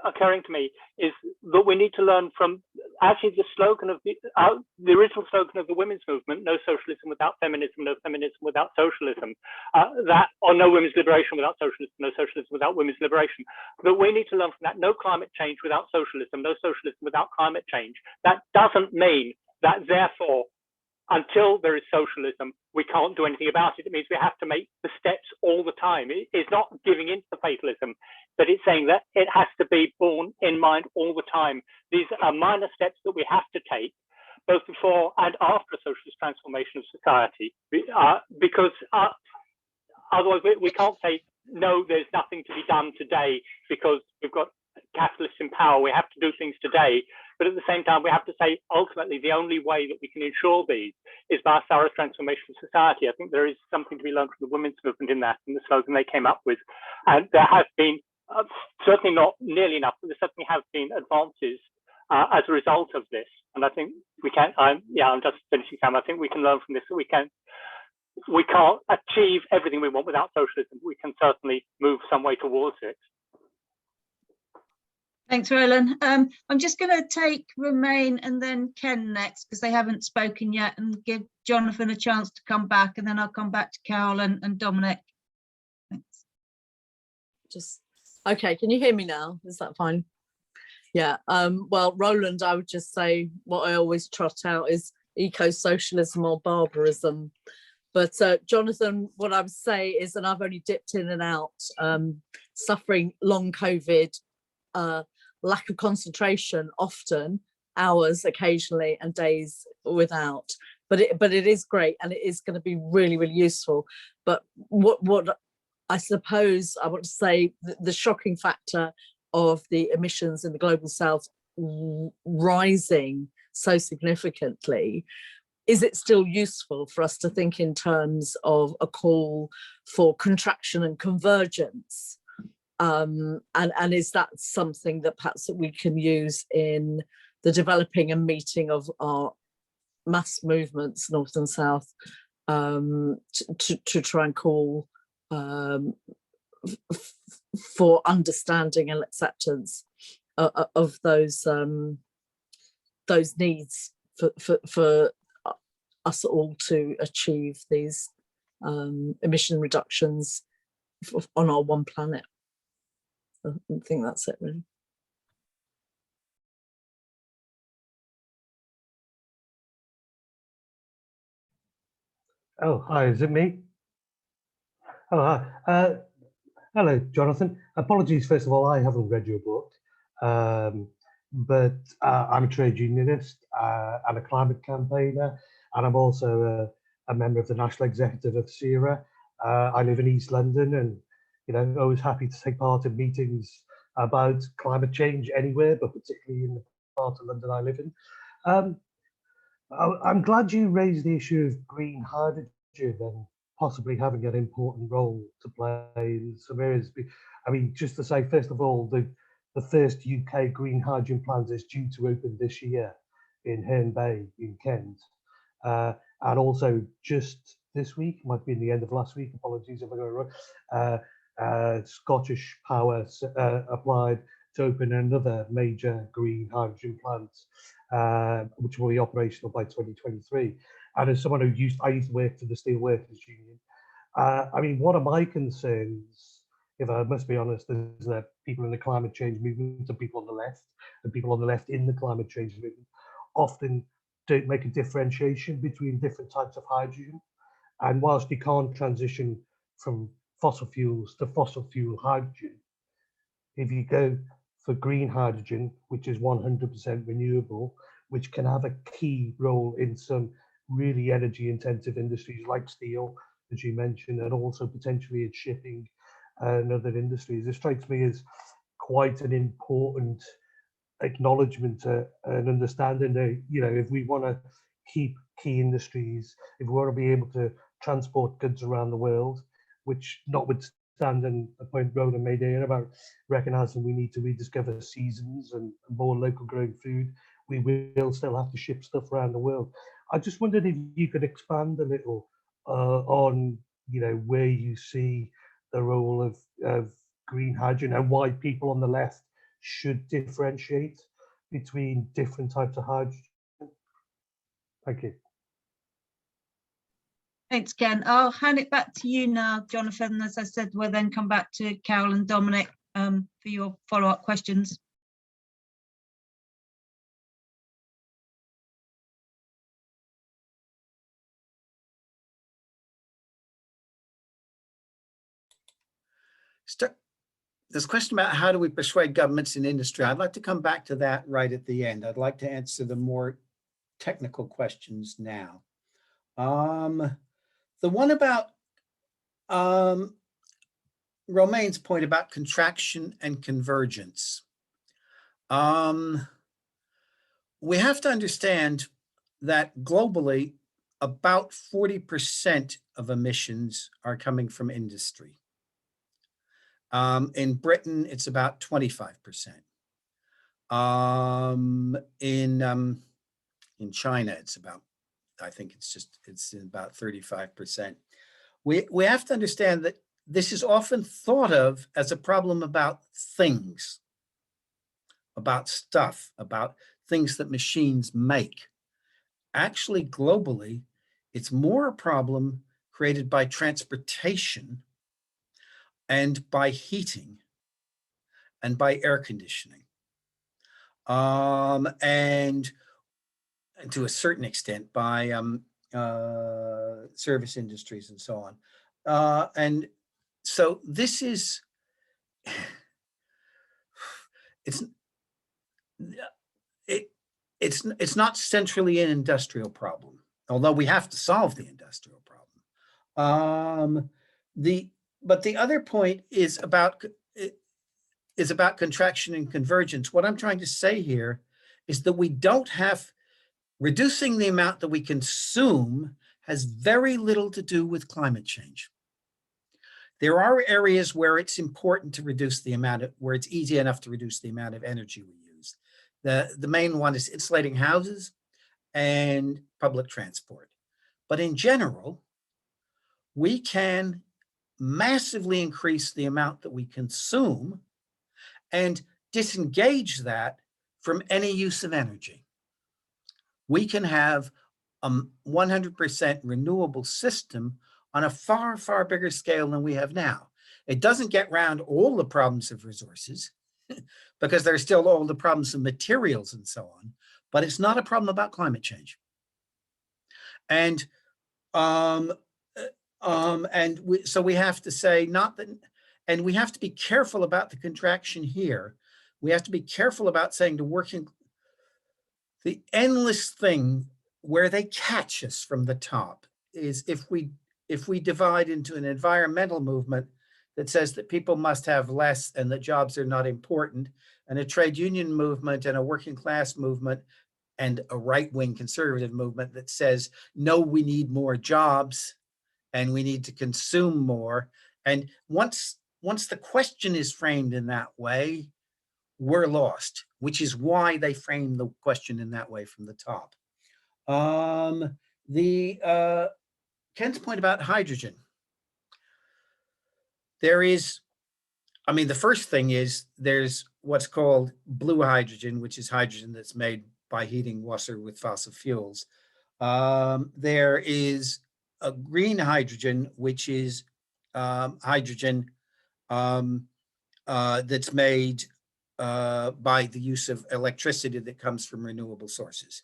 occurring to me is that we need to learn from actually the slogan of the original slogan of the women's movement: no socialism without feminism, no feminism without socialism, or no women's liberation without socialism, no socialism without women's liberation. That we need to learn from that: no climate change without socialism, no socialism without climate change. That doesn't mean that therefore, until there is socialism, we can't do anything about it. It means we have to make the steps all the time. It's not giving in to fatalism, but it's saying that it has to be borne in mind all the time. These are minor steps that we have to take, both before and after a socialist transformation of society, because otherwise we can't say, no, there's nothing to be done today because we've got capitalists in power. We have to do things today. But at the same time, we have to say, ultimately, the only way that we can ensure these is by a thorough transformation of society. I think there is something to be learned from the women's movement in that, and the slogan they came up with. And there have been, certainly not nearly enough, but there certainly have been advances as a result of this. And I think we can, I'm just finishing, Sam. I think we can learn from this that we can't achieve everything we want without socialism. We can certainly move some way towards it. Thanks, Roland. I'm just going to take Romain and then Ken next, because they haven't spoken yet, and give Jonathan a chance to come back, and then I'll come back to Carol and Dominic. Thanks. Just okay. Can you hear me now? Is that fine? Yeah. Well, Roland, I would just say what I always trot out is eco-socialism or barbarism. But Jonathan, what I would say is, and I've only dipped in and out, suffering long COVID, lack of concentration, often hours occasionally and days without, but it is great, and it is going to be really, really useful. But what I suppose I want to say, the shocking factor of the emissions in the global south rising so significantly is it still useful for us to think in terms of a call for contraction and convergence? And is that something that perhaps that we can use in the developing and meeting of our mass movements, North and South, to try and call for understanding and acceptance of those needs for us all to achieve these emission reductions on our one planet. I think that's it, really. Oh, hi, is it me? Oh, hi. Hello, Jonathan. Apologies, first of all, I haven't read your book, but I'm a trade unionist and a climate campaigner, and I'm also a member of the National Executive of CERA. I live in East London, and always happy to take part in meetings about climate change anywhere, but particularly in the part of London I live in. I'm glad you raised the issue of green hydrogen and possibly having an important role to play in some areas. I mean, just to say, first of all, the first UK green hydrogen plant is due to open this year in Herne Bay in Kent. And also just this week, might be in the end of last week, apologies if I got it wrong, Scottish Power applied to open another major green hydrogen plant, which will be operational by 2023. And as someone I used to work for the Steelworkers Union, I mean, one of my concerns, if I must be honest, is that people in the climate change movement and people on the left, and people on the left in the climate change movement, often don't make a differentiation between different types of hydrogen. And whilst you can't transition from fossil fuels to fossil fuel hydrogen, if you go for green hydrogen, which is 100% renewable, which can have a key role in some really energy intensive industries like steel, as you mentioned, and also potentially in shipping and other industries. It strikes me as quite an important acknowledgement and understanding that, if we want to keep key industries, if we want to be able to transport goods around the world, which notwithstanding the point Roland made earlier about recognizing we need to rediscover seasons and more local grown food, we will still have to ship stuff around the world. I just wondered if you could expand a little on, where you see the role of green hydrogen and why people on the left should differentiate between different types of hydrogen. Thank you. Thanks, Ken. I'll hand it back to you now, Jonathan. As I said, we'll then come back to Carol and Dominic for your follow-up questions. This question about how do we persuade governments and industry, I'd like to come back to that right at the end. I'd like to answer the more technical questions now. The one about Romaine's point about contraction and convergence. We have to understand that globally, about 40% of emissions are coming from industry. In Britain, it's about 25%. In China, it's about, I think it's about 35%. We have to understand that this is often thought of as a problem about things, about stuff, about things that machines make. Actually, globally, it's more a problem created by transportation and by heating and by air conditioning. And to a certain extent by service industries and so on. And so this is, it's not centrally an industrial problem, although we have to solve the industrial problem. But the other point is about contraction and convergence. What I'm trying to say here is that we don't have Reducing the amount that we consume has very little to do with climate change. There are areas where it's important to reduce the amount of, where it's easy enough to reduce the amount of energy we use. The main one is insulating houses and public transport. But in general, we can massively increase the amount that we consume and disengage that from any use of energy. We can have a 100% renewable system on a far, far bigger scale than we have now. It doesn't get around all the problems of resources because there's still all the problems of materials and so on, but it's not a problem about climate change. And so we have to say not that, and we have to be careful about the contraction here. We have to be careful about saying to working, the endless thing where they catch us from the top is if we divide into an environmental movement that says that people must have less and that jobs are not important, and a trade union movement and a working class movement and a right-wing conservative movement that says, no, we need more jobs and we need to consume more. And once the question is framed in that way, we're lost, which is why they frame the question in that way from the top. Ken's point about hydrogen. There is, I mean, the first thing is there's what's called blue hydrogen, which is hydrogen that's made by heating water with fossil fuels. There is a green hydrogen, which is hydrogen that's made by the use of electricity that comes from renewable sources.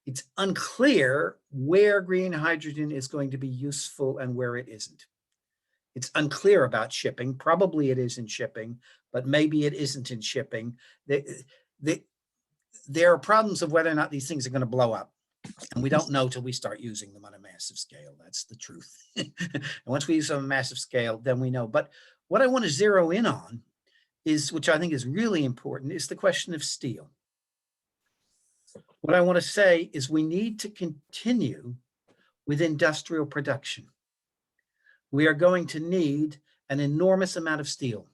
It's unclear where green hydrogen is going to be useful and where it isn't. It's unclear about shipping. Probably it is in shipping, but maybe it isn't in shipping. There are problems of whether or not these things are going to blow up. And we don't know till we start using them on a massive scale. That's the truth. And once we use them on a massive scale, then we know. But what I want to zero in on is, which I think is really important, is the question of steel. What I want to say is we need to continue with industrial production. We are going to need an enormous amount of steel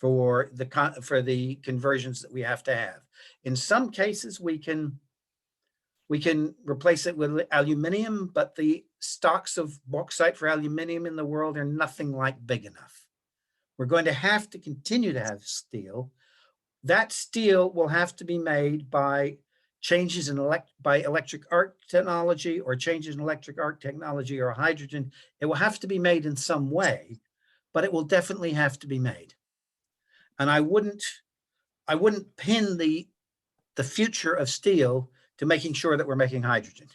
for the conversions that we have to have. In some cases, we can replace it with aluminium, but the stocks of bauxite for aluminium in the world are nothing like big enough. We're going to have to continue to have steel. That steel will have to be made by changes in electric arc technology or changes in electric arc technology or hydrogen. It will have to be made in some way, but it will definitely have to be made. And I wouldn't pin the future of steel to making sure that we're making hydrogen,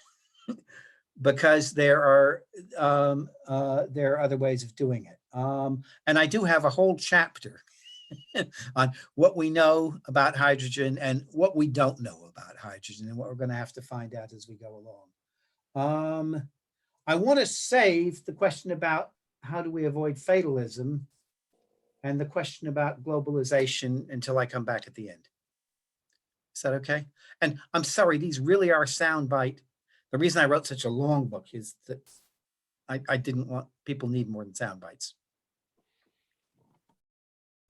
because there are other ways of doing it. And I do have a whole chapter on what we know about hydrogen and what we don't know about hydrogen and what we're going to have to find out as we go along. I want to save the question about how do we avoid fatalism and the question about globalization until I come back at the end. Is that okay? And I'm sorry, these really are soundbite. The reason I wrote such a long book is that I didn't want, people need more than sound bites.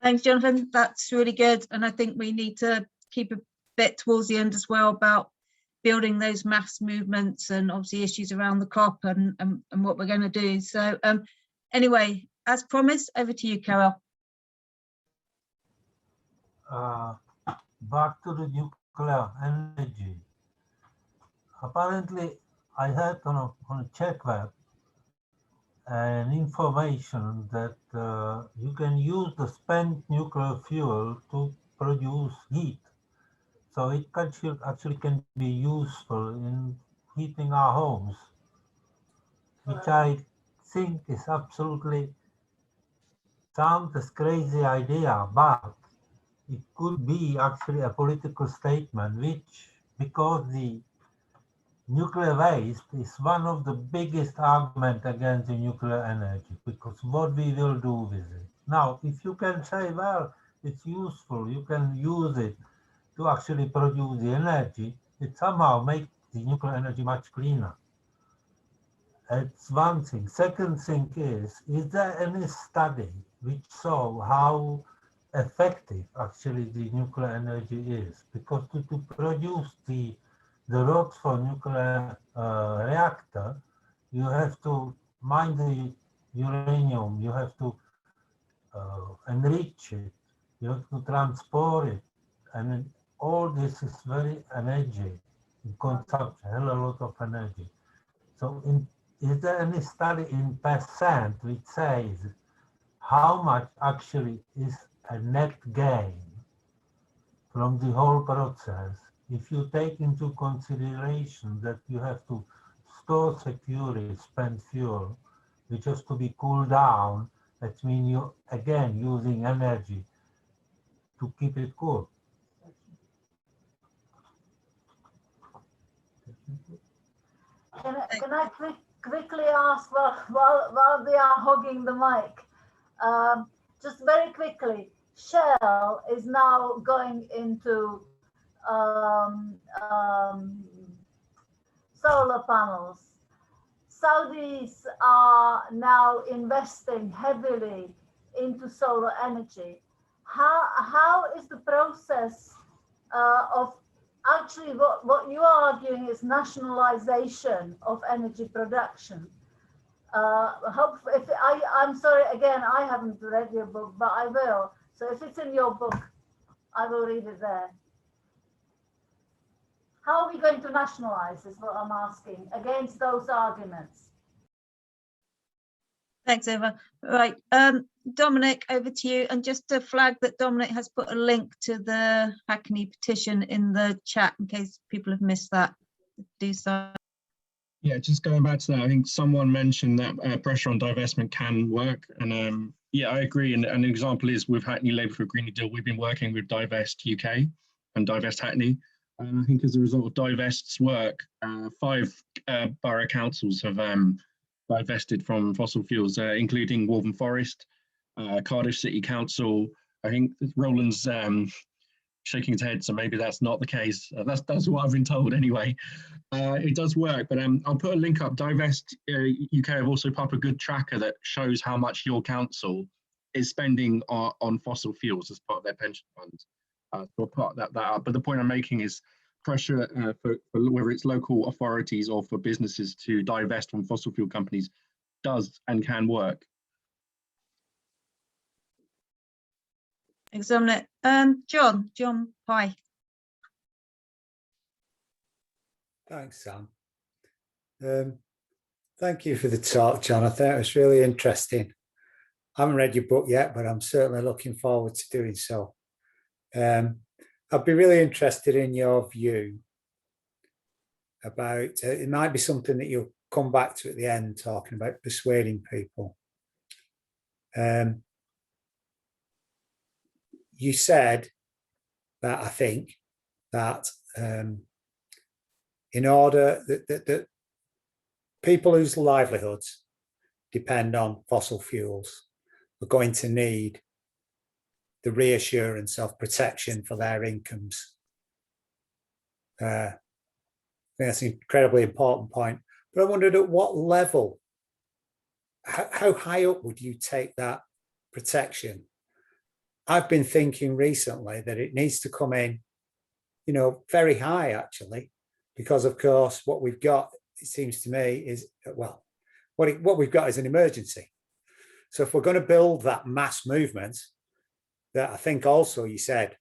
Thanks, Jonathan. That's really good. And I think we need to keep a bit towards the end as well about building those mass movements and obviously issues around the COP and what we're going to do. So anyway, as promised, over to you, Carol. Back to the nuclear energy. Apparently, I heard on a Czech web an information that you can use the spent nuclear fuel to produce heat. So it actually can be useful in heating our homes, which I think is absolutely sounds as crazy idea, but it could be actually a political statement, which, because the nuclear waste is one of the biggest arguments against the nuclear energy, because what we will do with it. Now, if you can say, well, it's useful, you can use it to actually produce the energy, it somehow makes the nuclear energy much cleaner. That's one thing. Second thing is there any study which show how effective actually the nuclear energy is? Because to produce the rods for nuclear reactor, you have to mine the uranium, you have to enrich it, you have to transport it, and all this is very energy, it consumes a hell of a lot of energy. So is there any study in percent which says how much actually is a net gain from the whole process if you take into consideration that you have to store securely spent fuel, which has to be cooled down? That means you again using energy to keep it cool. Can I quickly ask while they are hogging the mic, just very quickly, Shell is now going into solar panels. Saudis are now investing heavily into solar energy. How is the process of actually what you are arguing is nationalization of energy production? I'm sorry, again, I haven't read your book, but I will. So if it's in your book, I will read it there. How are we going to nationalize is what I'm asking against those arguments. Thanks, Eva. Right, Dominic, over to you. And just to flag that Dominic has put a link to the Hackney petition in the chat in case people have missed that. Do so. Yeah, just going back to that, I think someone mentioned that pressure on divestment can work. And yeah, I agree. And an example is with Hackney Labour for a Green New Deal, we've been working with Divest UK and Divest Hackney. And I think as a result of Divest's work, 5 borough councils have divested from fossil fuels, including Waltham Forest, Cardiff City Council. I think Roland's shaking his head, so maybe that's not the case. That's what I've been told anyway. It does work, but I'll put a link up. Divest UK have also put up a good tracker that shows how much your council is spending on fossil fuels as part of their pension funds. So I'll put that up. But the point I'm making is pressure for whether it's local authorities or for businesses to divest from fossil fuel companies does and can work. Thanks, Dominic. John, hi. Thanks, Sam. Thank you for the talk, John. I thought it was really interesting. I haven't read your book yet, but I'm certainly looking forward to doing so. I'd be really interested in your view about, it might be something that you'll come back to at the end, talking about persuading people. You said that, I think, that in order that people whose livelihoods depend on fossil fuels are going to need the reassurance of protection for their incomes. I think that's an incredibly important point. But I wondered at what level, how high up would you take that protection? I've been thinking recently that it needs to come in, very high actually, because of course what we've got, it seems to me, is, well, what we've got is an emergency. So if we're going to build that mass movement that I think also you said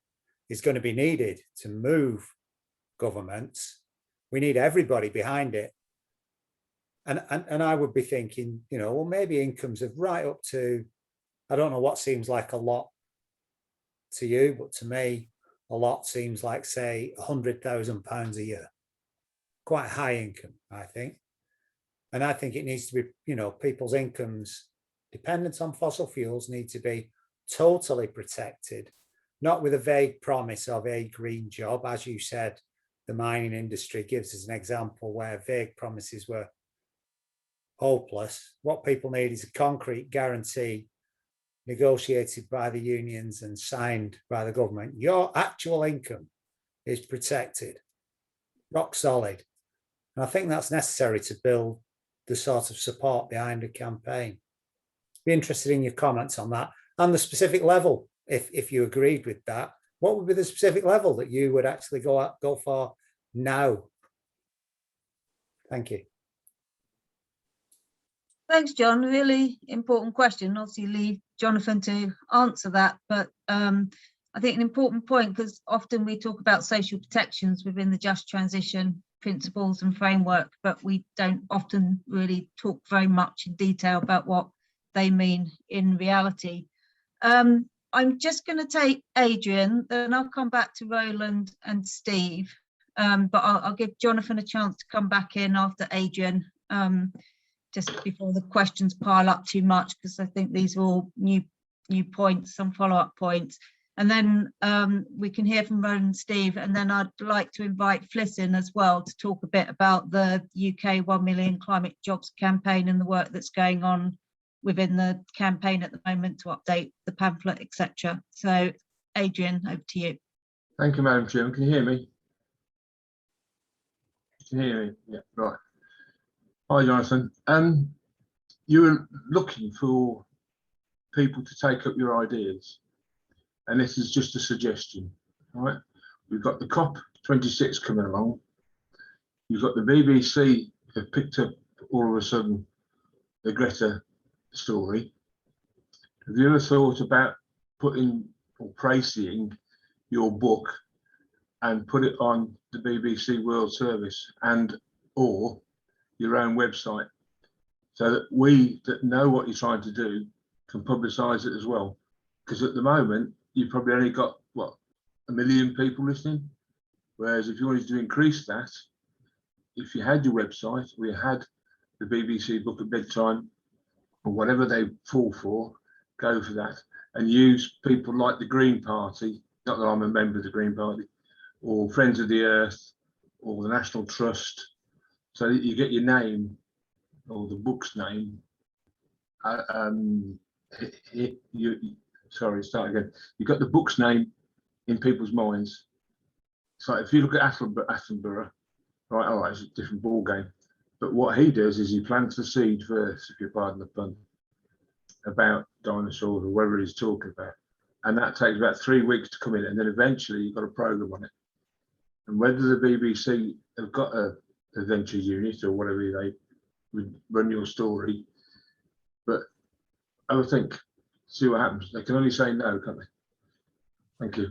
is going to be needed to move governments, we need everybody behind it. And I would be thinking, well, maybe incomes of right up to, I don't know what seems like a lot to you, but to me, a lot seems like, say, £100,000 a year. Quite high income, I think. And I think it needs to be, people's incomes dependent on fossil fuels need to be totally protected, not with a vague promise of a green job. As you said, the mining industry gives us an example where vague promises were hopeless. What people need is a concrete guarantee negotiated by the unions and signed by the government. Your actual income is protected. rock solid. And I think that's necessary to build the sort of support behind a campaign. Be interested in your comments on that and the specific level. If you agreed with that, what would be the specific level that you would actually go for now? Thank you. Thanks, John. Really important question. Obviously, leave Jonathan to answer that. But I think an important point, because often we talk about social protections within the just transition principles and framework, but we don't often really talk very much in detail about what they mean in reality. I'm just going to take Adrian, then I'll come back to Roland and Steve. But I'll give Jonathan a chance to come back in after Adrian, just before the questions pile up too much, because I think these are all new points, some follow-up points. And then we can hear from Roland and Steve, and then I'd like to invite Fliss in as well to talk a bit about the UK 1 Million Climate Jobs campaign and the work that's going on within the campaign at the moment to update the pamphlet, etc. So Adrian, over to you. Thank you, Madam Chairman. Can you hear me? Can you hear me? Yeah, right. Hi, Jonathan. You were looking for people to take up your ideas, and this is just a suggestion. All right, we've got the COP26 coming along. You've got the BBC have picked up all of a sudden the Greta story. Have you ever thought about putting or praising your book and put it on the BBC World Service and or your own website, so that we that know what you're trying to do can publicise it as well? Because at the moment you've probably only got what, 1 million people listening, whereas if you wanted to increase that, if you had your website, we had the BBC Book at Bedtime or whatever they fall for, go for that and use people like the Green Party, not that I'm a member of the Green Party, or Friends of the Earth or the National Trust, so that you get your name or the book's name. Sorry, start again. You got the book's name in people's minds. So if you look at Attenborough, right, all right, it's a different ball game. But what he does is he plants the seed first, if you pardon the pun, about dinosaurs or whatever he's talking about. And that takes about 3 weeks to come in, and then eventually you've got a program on it. And whether the BBC have got a adventure unit or whatever they would run your story, but I would think, see what happens. They can only say no, can't they? Thank you.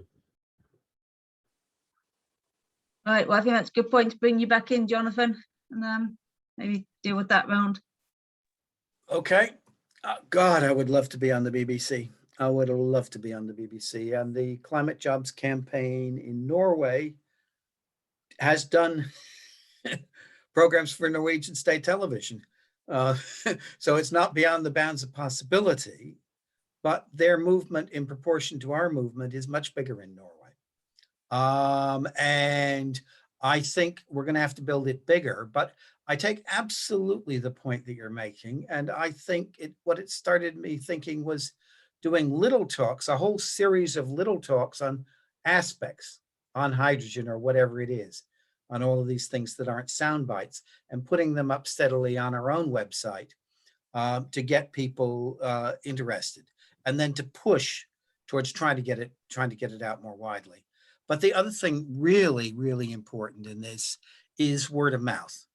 Right, well, I think that's a good point to bring you back in, Jonathan, and maybe deal with that round. Okay. God, I would love to be on the BBC. I would love to be on the BBC. And the Climate Jobs campaign in Norway has done programs for Norwegian state television. So it's not beyond the bounds of possibility, but their movement in proportion to our movement is much bigger in Norway. And I think we're going to have to build it bigger, but I take absolutely the point that you're making. And I think what it started me thinking was doing little talks, a whole series of little talks on aspects, on hydrogen or whatever it is, on all of these things that aren't sound bites, and putting them up steadily on our own website to get people interested, and then to push towards trying to get it out more widely. But the other thing really, really important in this is word of mouth.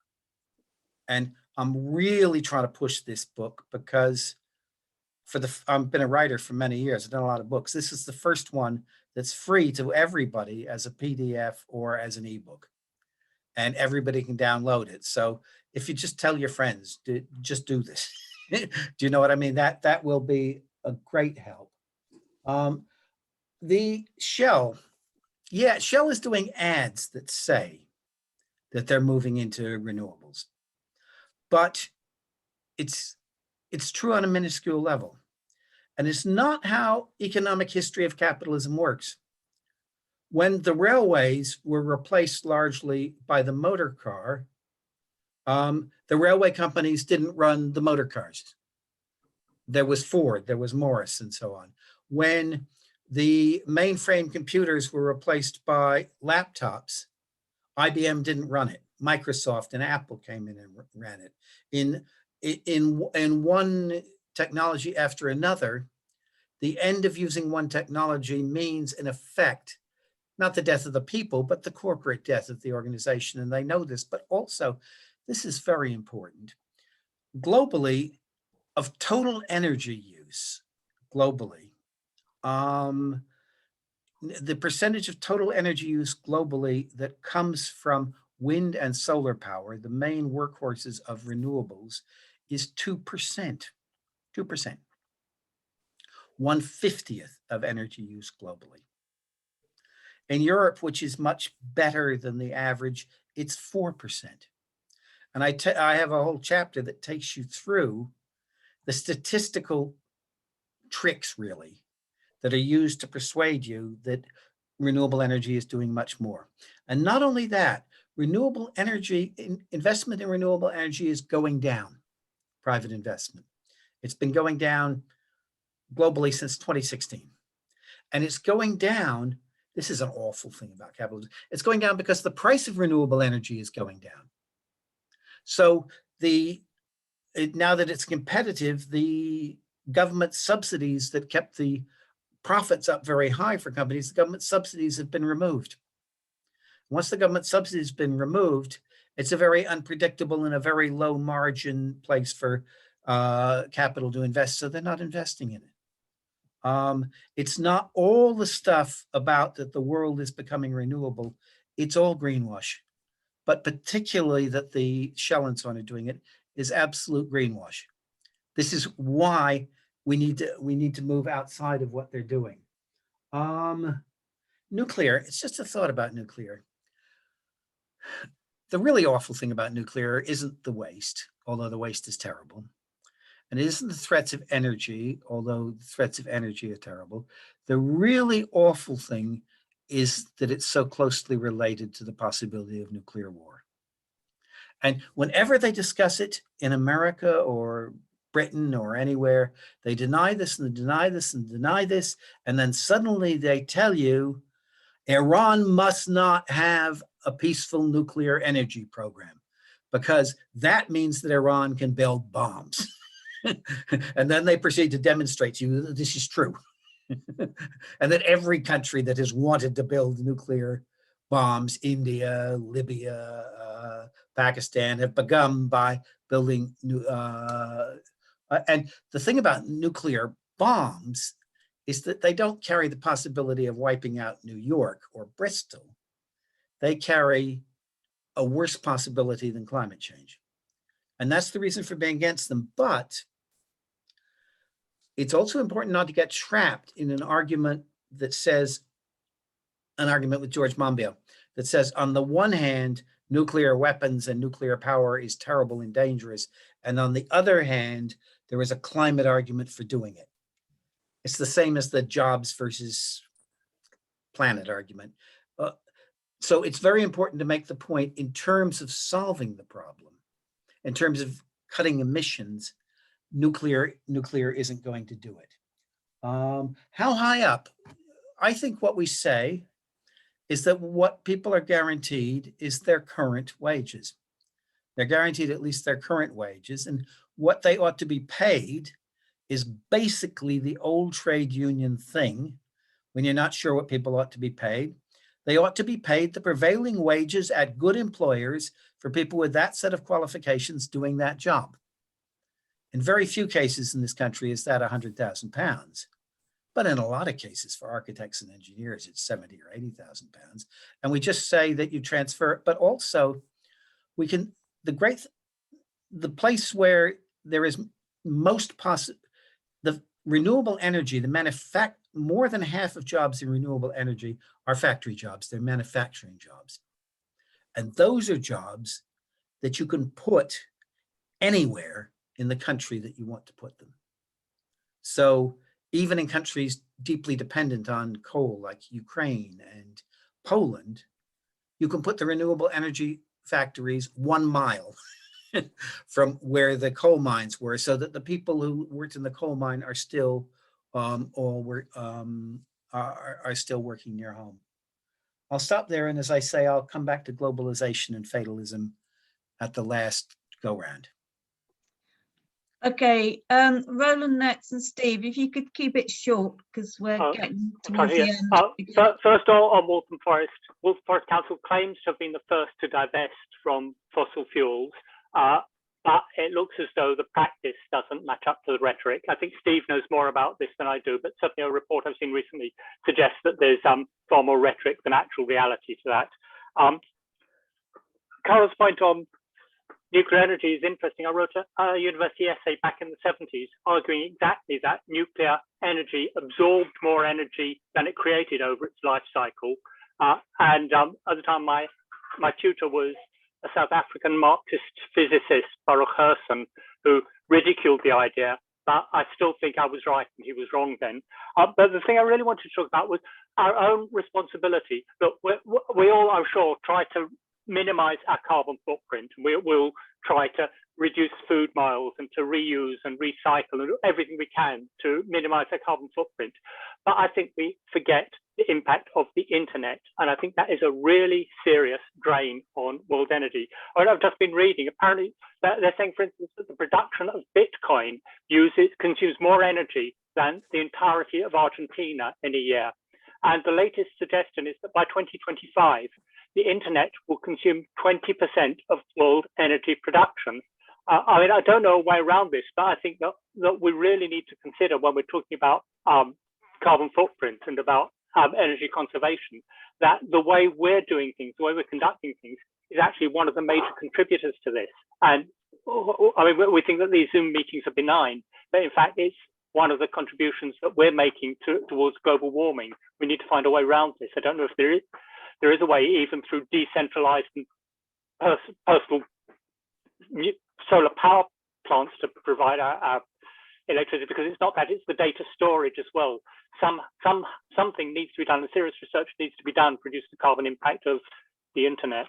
And I'm really trying to push this book because I've been a writer for many years. I've done a lot of books. This is the first one that's free to everybody as a PDF or as an ebook, and everybody can download it. So if you just tell your friends, just do this. Do you know what I mean? That will be a great help. The Shell is doing ads that say that they're moving into renewables, but it's true on a minuscule level. And it's not how economic history of capitalism works. When the railways were replaced largely by the motor car, the railway companies didn't run the motor cars. There was Ford, there was Morris, and so on. When the mainframe computers were replaced by laptops, IBM didn't run it. Microsoft and Apple came in and ran it. In one technology after another, the end of using one technology means, in effect, not the death of the people, but the corporate death of the organization. And they know this, but also, this is very important. Globally, of total energy use, globally, the percentage of total energy use globally that comes from wind and solar power, the main workhorses of renewables, is 2%. 2%. 1/50th of energy use globally. In Europe, which is much better than the average, it's 4%. And I have a whole chapter that takes you through the statistical tricks, really, that are used to persuade you that renewable energy is doing much more. And not only that, renewable energy, investment in renewable energy is going down, private investment. It's been going down globally since 2016. And it's going down, this is an awful thing about capitalism, it's going down because the price of renewable energy is going down. So now that it's competitive, the government subsidies that kept the profits up very high for companies, the government subsidies have been removed. Once the government subsidies have been removed, it's a very unpredictable and a very low margin place for capital to invest, so they're not investing in it. It's not all the stuff about that the world is becoming renewable, it's all greenwash, but particularly that the Shell and so on are doing it is absolute greenwash. This is why we need to move outside of what they're doing. Nuclear, it's just a thought about nuclear. The really awful thing about nuclear isn't the waste, although the waste is terrible. And it isn't the threats of energy, although the threats of energy are terrible. The really awful thing is that it's so closely related to the possibility of nuclear war. And whenever they discuss it in America or Britain or anywhere, they deny this and deny this and deny this. And then suddenly they tell you, Iran must not have a peaceful nuclear energy program because that means that Iran can build bombs. And then they proceed to demonstrate to you that this is true. And that every country that has wanted to build nuclear bombs, India, Libya, Pakistan, have begun by building and the thing about nuclear bombs is that they don't carry the possibility of wiping out New York or Bristol. They carry a worse possibility than climate change. And that's the reason for being against them. But it's also important not to get trapped in an argument that says, an argument with George Monbiot, that says, on the one hand, nuclear weapons and nuclear power is terrible and dangerous. And on the other hand, there is a climate argument for doing it. It's the same as the jobs versus planet argument. So it's very important to make the point in terms of solving the problem, in terms of cutting emissions, nuclear isn't going to do it. How high up? I think what we say is that what people are guaranteed is their current wages. They're guaranteed at least their current wages, and what they ought to be paid is basically the old trade union thing when you're not sure what people ought to be paid. They ought to be paid the prevailing wages at good employers for people with that set of qualifications doing that job. In very few cases in this country is that £100,000. But in a lot of cases for architects and engineers, it's 70 or 80,000 pounds. And we just say that you transfer it, but also we can, the place where there is most possible, the renewable energy, more than half of jobs in renewable energy are factory jobs, they're manufacturing jobs. And those are jobs that you can put anywhere in the country that you want to put them. So even in countries deeply dependent on coal, like Ukraine and Poland, you can put the renewable energy factories 1 mile from where the coal mines were, so that the people who worked in the coal mine are still are still working near home. I'll stop there. And as I say, I'll come back to globalization and fatalism at the last go round. Okay, Roland next, and Steve, if you could keep it short because we're getting towards the end. First on Waltham Forest. Waltham Forest Council claims to have been the first to divest from fossil fuels, but it looks as though the practice doesn't match up to the rhetoric. I think Steve knows more about this than I do, but certainly a report I've seen recently suggests that there's far more rhetoric than actual reality to that. Carol's point on nuclear energy is interesting. I wrote a university essay back in the 70s arguing exactly that nuclear energy absorbed more energy than it created over its life cycle. And at the time, my tutor was a South African Marxist physicist, Baruch Gerson, who ridiculed the idea, but I still think I was right and he was wrong then. But the thing I really wanted to talk about was our own responsibility. Look, we all, I'm sure, try to minimize our carbon footprint. We'll try to reduce food miles and to reuse and recycle and do everything we can to minimize our carbon footprint. But I think we forget the impact of the internet. And I think that is a really serious drain on world energy. I've just been reading, apparently they're saying, for instance, that the production of Bitcoin consumes more energy than the entirety of Argentina in a year. And the latest suggestion is that by 2025, the internet will consume 20% of world energy production. I mean, I don't know a way around this, but I think that we really need to consider when we're talking about carbon footprint and about energy conservation, that the way we're doing things, the way we're conducting things, is actually one of the major contributors to this. And I mean, we think that these Zoom meetings are benign, but in fact, it's one of the contributions that we're making towards global warming. We need to find a way around this. I don't know if there is a way, even through decentralized and personal solar power plants, to provide our electricity, because it's not that, it's the data storage as well. Something needs to be done, and serious research needs to be done to reduce the carbon impact of the internet.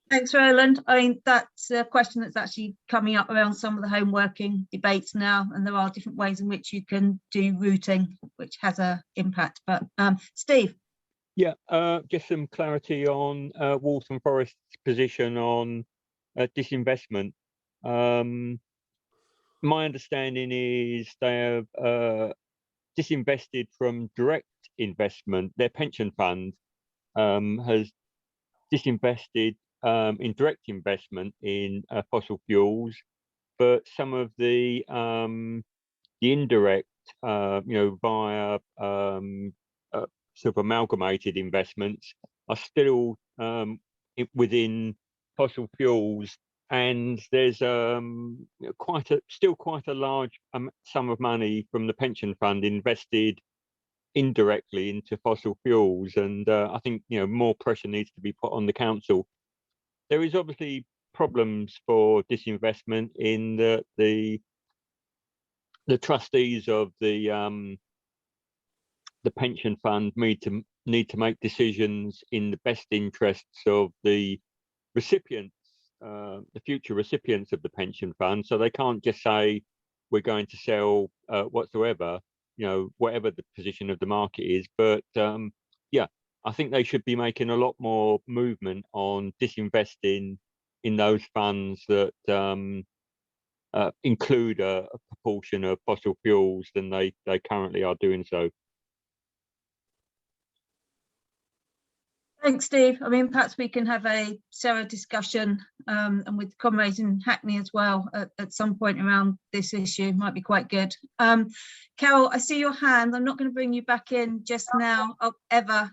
Thanks, Roland. I mean, that's a question that's actually coming up around some of the home working debates now, and there are different ways in which you can do routing, which has an impact. But Steve. Yeah, just some clarity on Waltham Forest's position on disinvestment. My understanding is they have disinvested from direct investment. Their pension fund has disinvested in direct investment in fossil fuels, but some of the indirect, via sort of amalgamated investments are still within fossil fuels, and there's still quite a large sum of money from the pension fund invested indirectly into fossil fuels, and I think more pressure needs to be put on the council. There is obviously problems for disinvestment in the trustees of the pension fund need to make decisions in the best interests of the recipients, the future recipients of the pension fund. So they can't just say we're going to sell whatsoever, whatever the position of the market is. But yeah, I think they should be making a lot more movement on disinvesting in those funds that include a proportion of fossil fuels than they currently are doing so. Thanks, Steve. I mean, perhaps we can have a Sarah discussion and with comrades in Hackney as well at some point around this issue. Might be quite good. Carol, I see your hand. I'm not going to bring you back in just now, ever,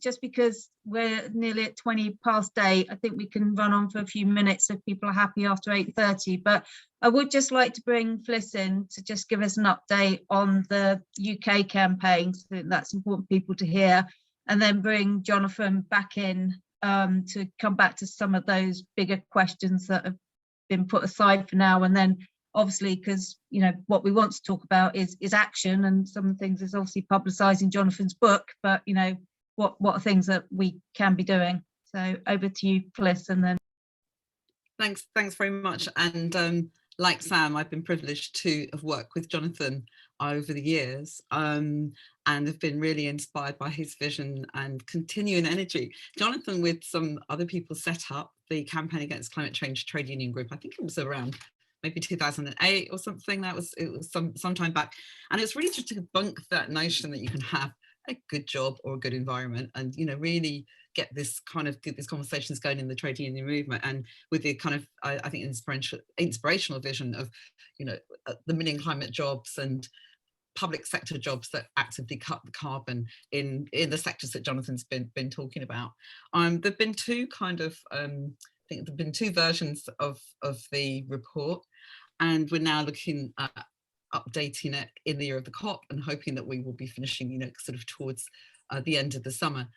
just because we're nearly at 8:20. I think we can run on for a few minutes if people are happy after 8:30. But I would just like to bring Fliss in to just give us an update on the UK campaign. So I think that's important for people to hear. And then bring Jonathan back in to come back to some of those bigger questions that have been put aside for now. And then obviously, because what we want to talk about is action, and some of the things is obviously publicising Jonathan's book, but what are things that we can be doing. So over to you, Fliss, and then. Thanks very much. And like Sam, I've been privileged to have worked with Jonathan over the years, and have been really inspired by his vision and continuing energy. Jonathan, with some other people, set up the Campaign Against Climate Change trade union group. I think it was around maybe 2008 or something. It was some time back, and it's really just to debunk that notion that you can have a good job or a good environment, and really get these conversations going in the trade union movement, and with the kind of I think inspirational vision of the million climate jobs and public sector jobs that actively cut the carbon in the sectors that Jonathan's been talking about. There've been two kind of I think there've been two versions of the report, and we're now looking at updating it in the year of the COP and hoping that we will be finishing, sort of towards the end of the summer.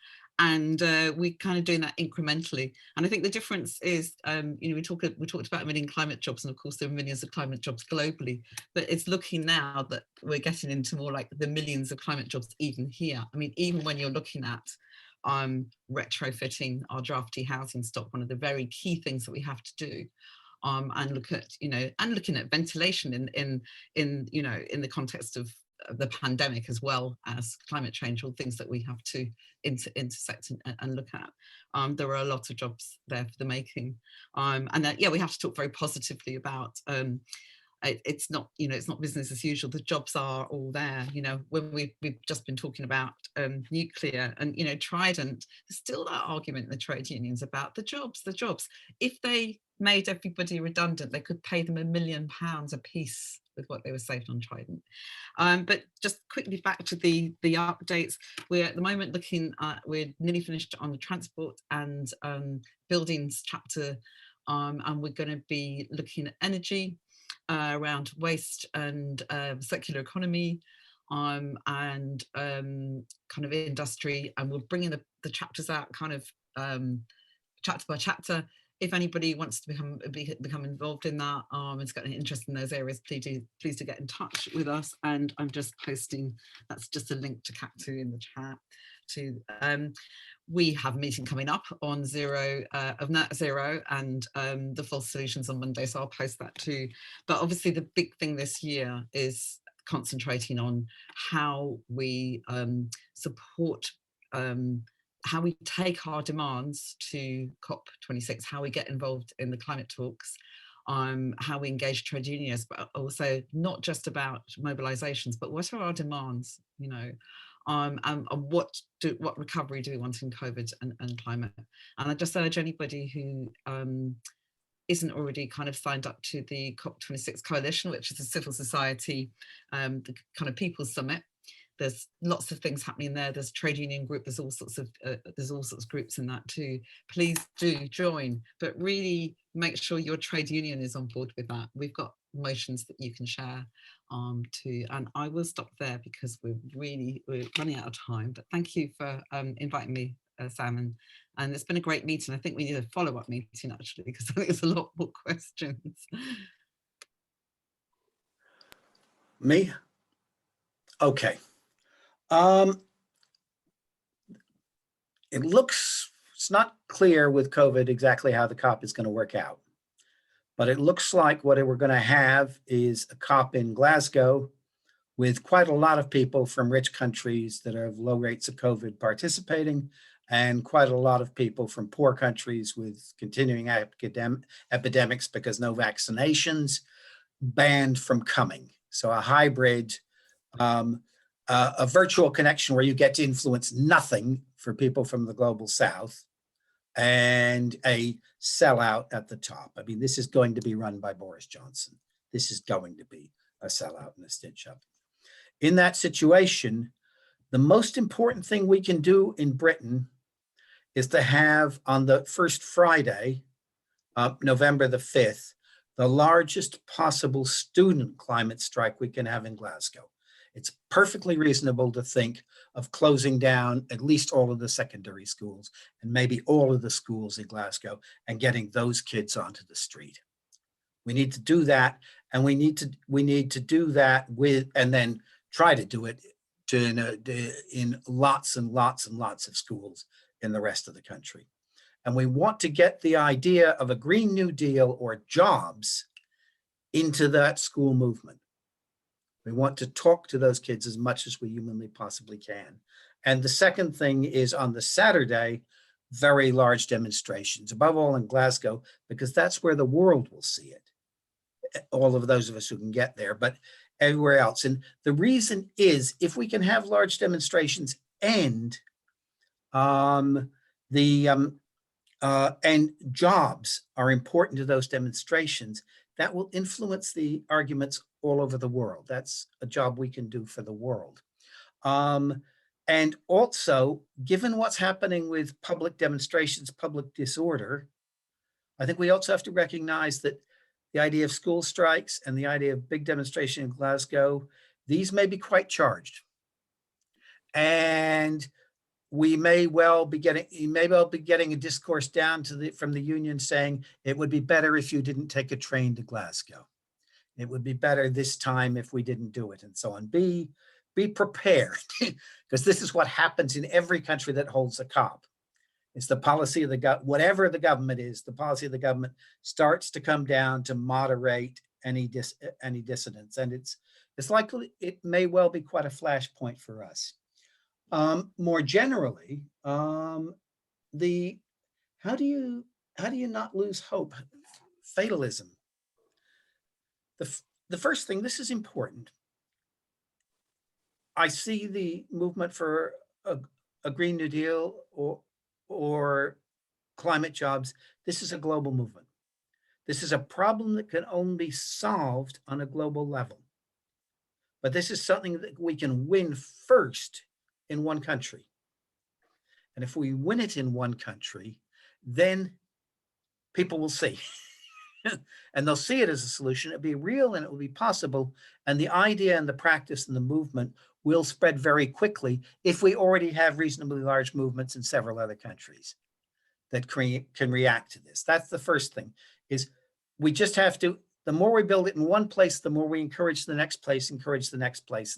And we're kind of doing that incrementally. And I think the difference is, we talked about a million climate jobs, and of course there are millions of climate jobs globally, but it's looking now that we're getting into more like the millions of climate jobs even here. I mean, even when you're looking at retrofitting our drafty housing stock, one of the very key things that we have to do, and look at, and looking at ventilation in the context of the pandemic, as well as climate change, all things that we have to intersect and look at. There are a lot of jobs there for the making, and we have to talk very positively about. It's not business as usual. The jobs are all there. When we've just been talking about nuclear and Trident, there's still that argument in the trade unions about the jobs. If they made everybody redundant, they could pay them £1 million a piece with what they were saved on Trident. But just quickly back to the updates. We're at the moment looking at, we're nearly finished on the transport and buildings chapter, and we're going to be looking at energy, around waste and circular economy, and kind of industry, and we're bringing the chapters out kind of chapter by chapter. If anybody wants to become involved in that, has got an interest in those areas, please do get in touch with us. And I'm just posting, that's just a link to CAP2 in the chat too. We have a meeting coming up on of net zero and the false solutions on Monday, so I'll post that too. But obviously the big thing this year is concentrating on how we support, how we take our demands to COP26, how we get involved in the climate talks, how we engage trade unions, but also not just about mobilizations, but what are our demands, and what recovery do we want in COVID and climate. And I just urge anybody who isn't already kind of signed up to the COP26 coalition, which is a civil society, the kind of people's summit. There's lots of things happening there. There's trade union group. There's all sorts of groups in that too. Please do join, but really make sure your trade union is on board with that. We've got motions that you can share too. And I will stop there because we're running out of time. But thank you for inviting me, Sam, and it's been a great meeting. I think we need a follow-up meeting actually, because I think there's a lot more questions. Me? Okay. It's not clear with COVID exactly how the COP is going to work out, but it looks like what we're going to have is a COP in Glasgow with quite a lot of people from rich countries that have low rates of COVID participating, and quite a lot of people from poor countries with continuing epidemics because no vaccinations, banned from coming. So a hybrid, a virtual connection where you get to influence nothing for people from the global south, and a sellout at the top. I mean, this is going to be run by Boris Johnson. This is going to be a sellout and a stitch up. In that situation, the most important thing we can do in Britain is to have on the first Friday, November the 5th, the largest possible student climate strike we can have in Glasgow. It's perfectly reasonable to think of closing down at least all of the secondary schools and maybe all of the schools in Glasgow and getting those kids onto the street. We need to do that, and we need to do that with, and then try to do it in lots and lots and lots of schools in the rest of the country. And we want to get the idea of a Green New Deal or jobs into that school movement. We want to talk to those kids as much as we humanly possibly can. And the second thing is on the Saturday, very large demonstrations, above all in Glasgow, because that's where the world will see it. All of those of us who can get there, but everywhere else. And the reason is if we can have large demonstrations and and jobs are important to those demonstrations, that will influence the arguments all over the world. That's a job we can do for the world. And also, given what's happening with public demonstrations, public disorder, I think we also have to recognize that the idea of school strikes and the idea of big demonstration in Glasgow, these may be quite charged. And we may well be getting a discourse down to from the union saying it would be better if you didn't take a train to Glasgow. It would be better this time if we didn't do it, and so on. Be prepared, because this is what happens in every country that holds a COP. It's the policy of the whatever the government is, the policy of the government starts to come down to moderate any dissidence, and it's likely it may well be quite a flashpoint for us. More generally, how do you not lose hope? Fatalism. The first thing, this is important. I see the movement for a Green New Deal or climate jobs. This is a global movement. This is a problem that can only be solved on a global level. But this is something that we can win first in one country. And if we win it in one country, then people will see. And they'll see it as a solution. It'll be real and it will be possible. And the idea and the practice and the movement will spread very quickly if we already have reasonably large movements in several other countries that can react to this. That's the first thing, is we just have to, the more we build it in one place, the more we encourage the next place, and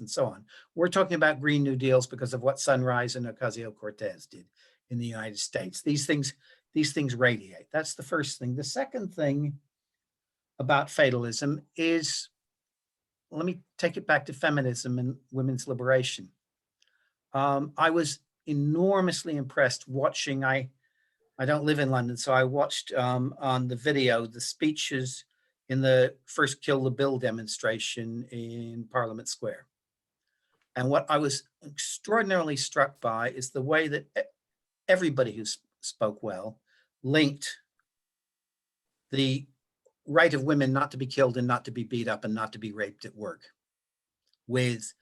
so on. We're talking about Green New Deals because of what Sunrise and Ocasio-Cortez did in the United States. These things radiate. That's the first thing. The second thing about fatalism is, let me take it back to feminism and women's liberation. I was enormously impressed watching, I don't live in London, so I watched on the video the speeches in the first Kill the Bill demonstration in Parliament Square. And what I was extraordinarily struck by is the way that everybody who spoke well linked the right of women not to be killed and not to be beat up and not to be raped at work with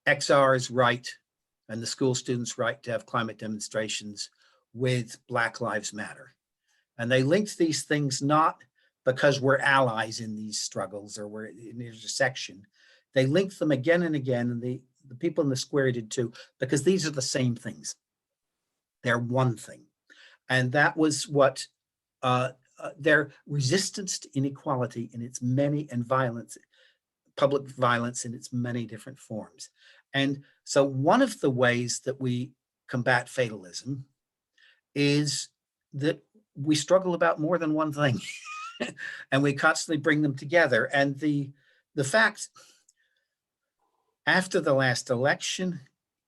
XR's right and the school students' right to have climate demonstrations with Black Lives Matter. And they linked these things not because we're allies in these struggles or we're in intersection. They linked them again and again, and the people in the square did too, because these are the same things. They're one thing. And that was what their resistance to inequality in its many, and violence, public violence in its many different forms. And so one of the ways that we combat fatalism is that we struggle about more than one thing and we constantly bring them together. And the fact after the last election,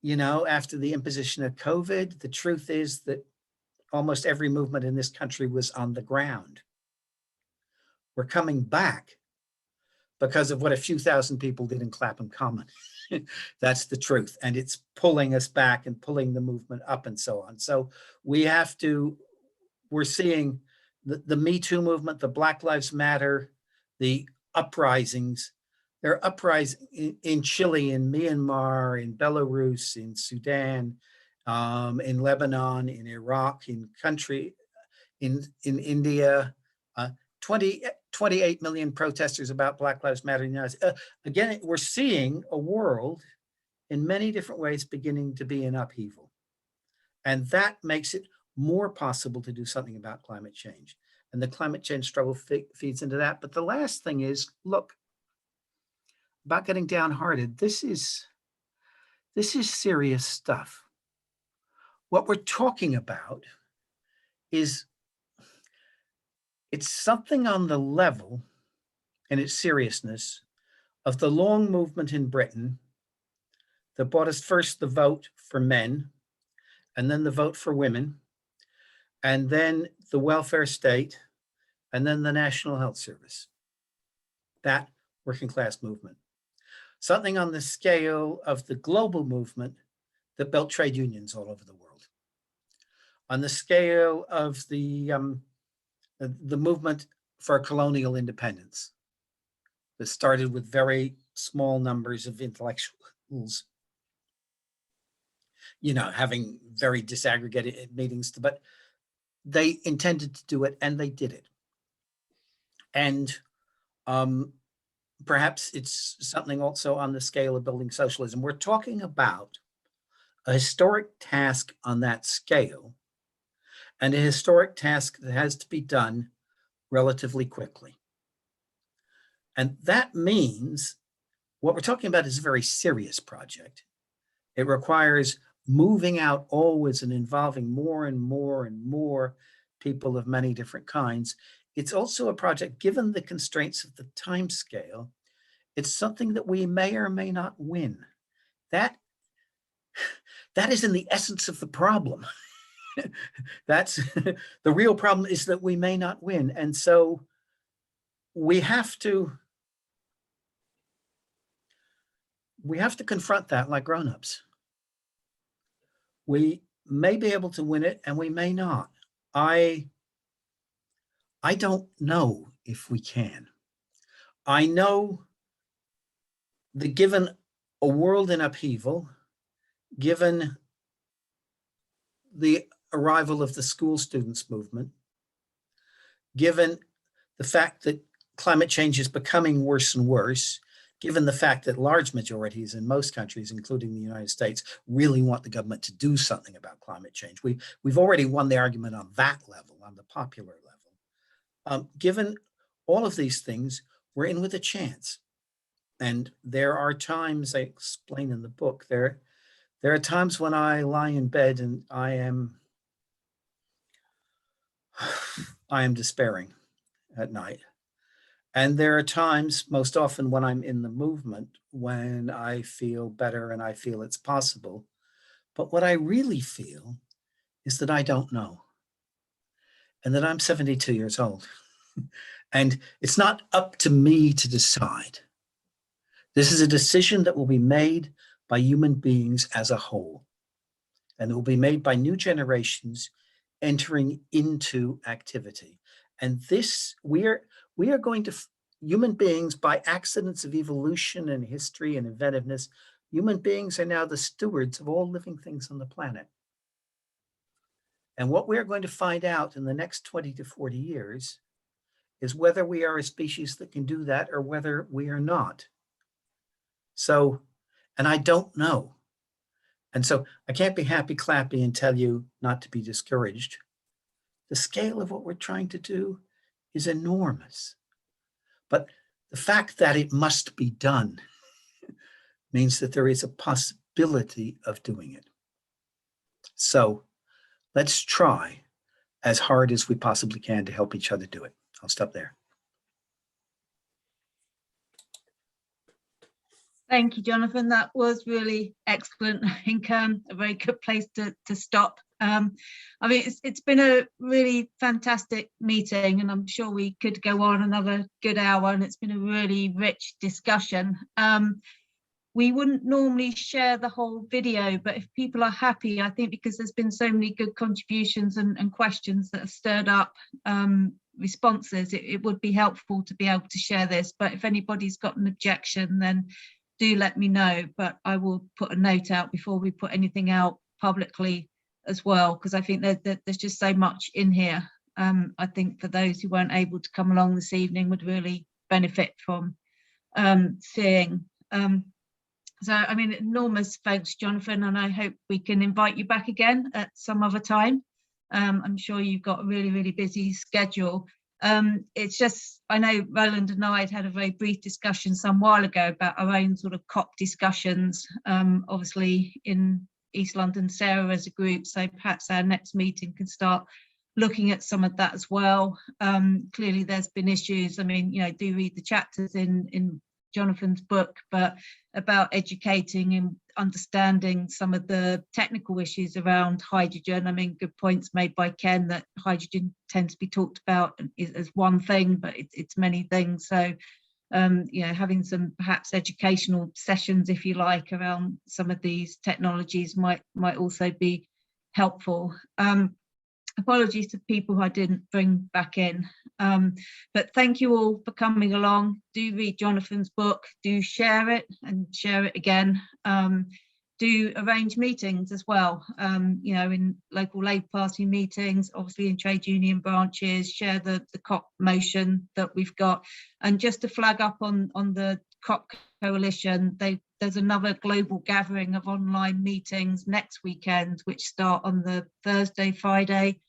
after the imposition of COVID, the truth is that almost every movement in this country was on the ground. We're coming back because of what a few thousand people did in Clapham Common. That's the truth. And it's pulling us back and pulling the movement up and so on. So we're seeing the Me Too movement, the Black Lives Matter, the uprisings. There are uprisings in Chile, in Myanmar, in Belarus, in Sudan, in Lebanon, in Iraq, in India, 28 million protesters about Black Lives Matter in the United States. Again, we're seeing a world in many different ways beginning to be in upheaval. And that makes it more possible to do something about climate change. And the climate change struggle feeds into that. But the last thing is, look, about getting downhearted, this is serious stuff. What we're talking about is, it's something on the level and its seriousness of the long movement in Britain that brought us first the vote for men, and then the vote for women, and then the welfare state, and then the National Health Service. That working class movement. Something on the scale of the global movement that built trade unions all over the world. On the scale of the movement for colonial independence that started with very small numbers of intellectuals, you know, having very disaggregated meetings, but they intended to do it and they did it. And perhaps it's something also on the scale of building socialism. We're talking about a historic task on that scale, and a historic task that has to be done relatively quickly. And that means what we're talking about is a very serious project. It requires moving out always and involving more and more and more people of many different kinds. It's also a project, given the constraints of the time scale, it's something that we may or may not win. That is in the essence of the problem. That's the real problem, is that we may not win. And so we have to confront that like grown-ups. We may be able to win it and we may not. I don't know if we can. I know that given a world in upheaval, given the arrival of the school students movement, given the fact that climate change is becoming worse and worse, given the fact that large majorities in most countries, including the United States, really want the government to do something about climate change. We've already won the argument on that level, on the popular level. Given all of these things, we're in with a chance. And there are times, I explain in the book, there are times when I lie in bed and I am despairing at night. And there are times, most often when I'm in the movement, when I feel better and I feel it's possible. But what I really feel is that I don't know. And that I'm 72 years old. And it's not up to me to decide. This is a decision that will be made by human beings as a whole. And it will be made by new generations entering into activity. And this, we are going to, human beings, by accidents of evolution and history and inventiveness, human beings are now the stewards of all living things on the planet. And what we're going to find out in the next 20 to 40 years is whether we are a species that can do that or whether we are not. So, and I don't know. And so I can't be happy clappy and tell you not to be discouraged. The scale of what we're trying to do is enormous. But the fact that it must be done means that there is a possibility of doing it. So let's try as hard as we possibly can to help each other do it. I'll stop there. Thank you, Jonathan. That was really excellent. I think a very good place to stop. I mean, it's been a really fantastic meeting, and I'm sure we could go on another good hour, and it's been a really rich discussion. We wouldn't normally share the whole video, but if people are happy, I think because there's been so many good contributions and questions that have stirred up responses, it would be helpful to be able to share this. But if anybody's got an objection, then do let me know. But I will put a note out before we put anything out publicly as well, because I think that there's just so much in here. I think for those who weren't able to come along this evening would really benefit from seeing. So, I mean, enormous thanks, Jonathan, and I hope we can invite you back again at some other time. I'm sure you've got a really, really busy schedule. It's just, I know Roland and I had a very brief discussion some while ago about our own sort of COP discussions, obviously in East London, Sarah as a group, so perhaps our next meeting can start looking at some of that as well. Clearly there's been issues. I mean, you know, do read the chapters in Jonathan's book, but about educating and understanding some of the technical issues around hydrogen. I mean, good points made by Ken that hydrogen tends to be talked about as one thing, but it's many things. So, you know, having some perhaps educational sessions, if you like, around some of these technologies might also be helpful. Apologies to people who I didn't bring back in, but thank you all for coming along. Do read Jonathan's book, do share it and share it again. Do arrange meetings as well, you know, in local Labour Party meetings, obviously in trade union branches, share the COP motion that we've got. And just to flag up on the COP coalition, there's another global gathering of online meetings next weekend, which start on the Thursday, Friday.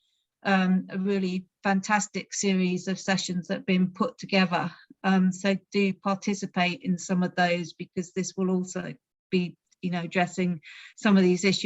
A really fantastic series of sessions that have been put together. So do participate in some of those, because this will also be, you know, addressing some of these issues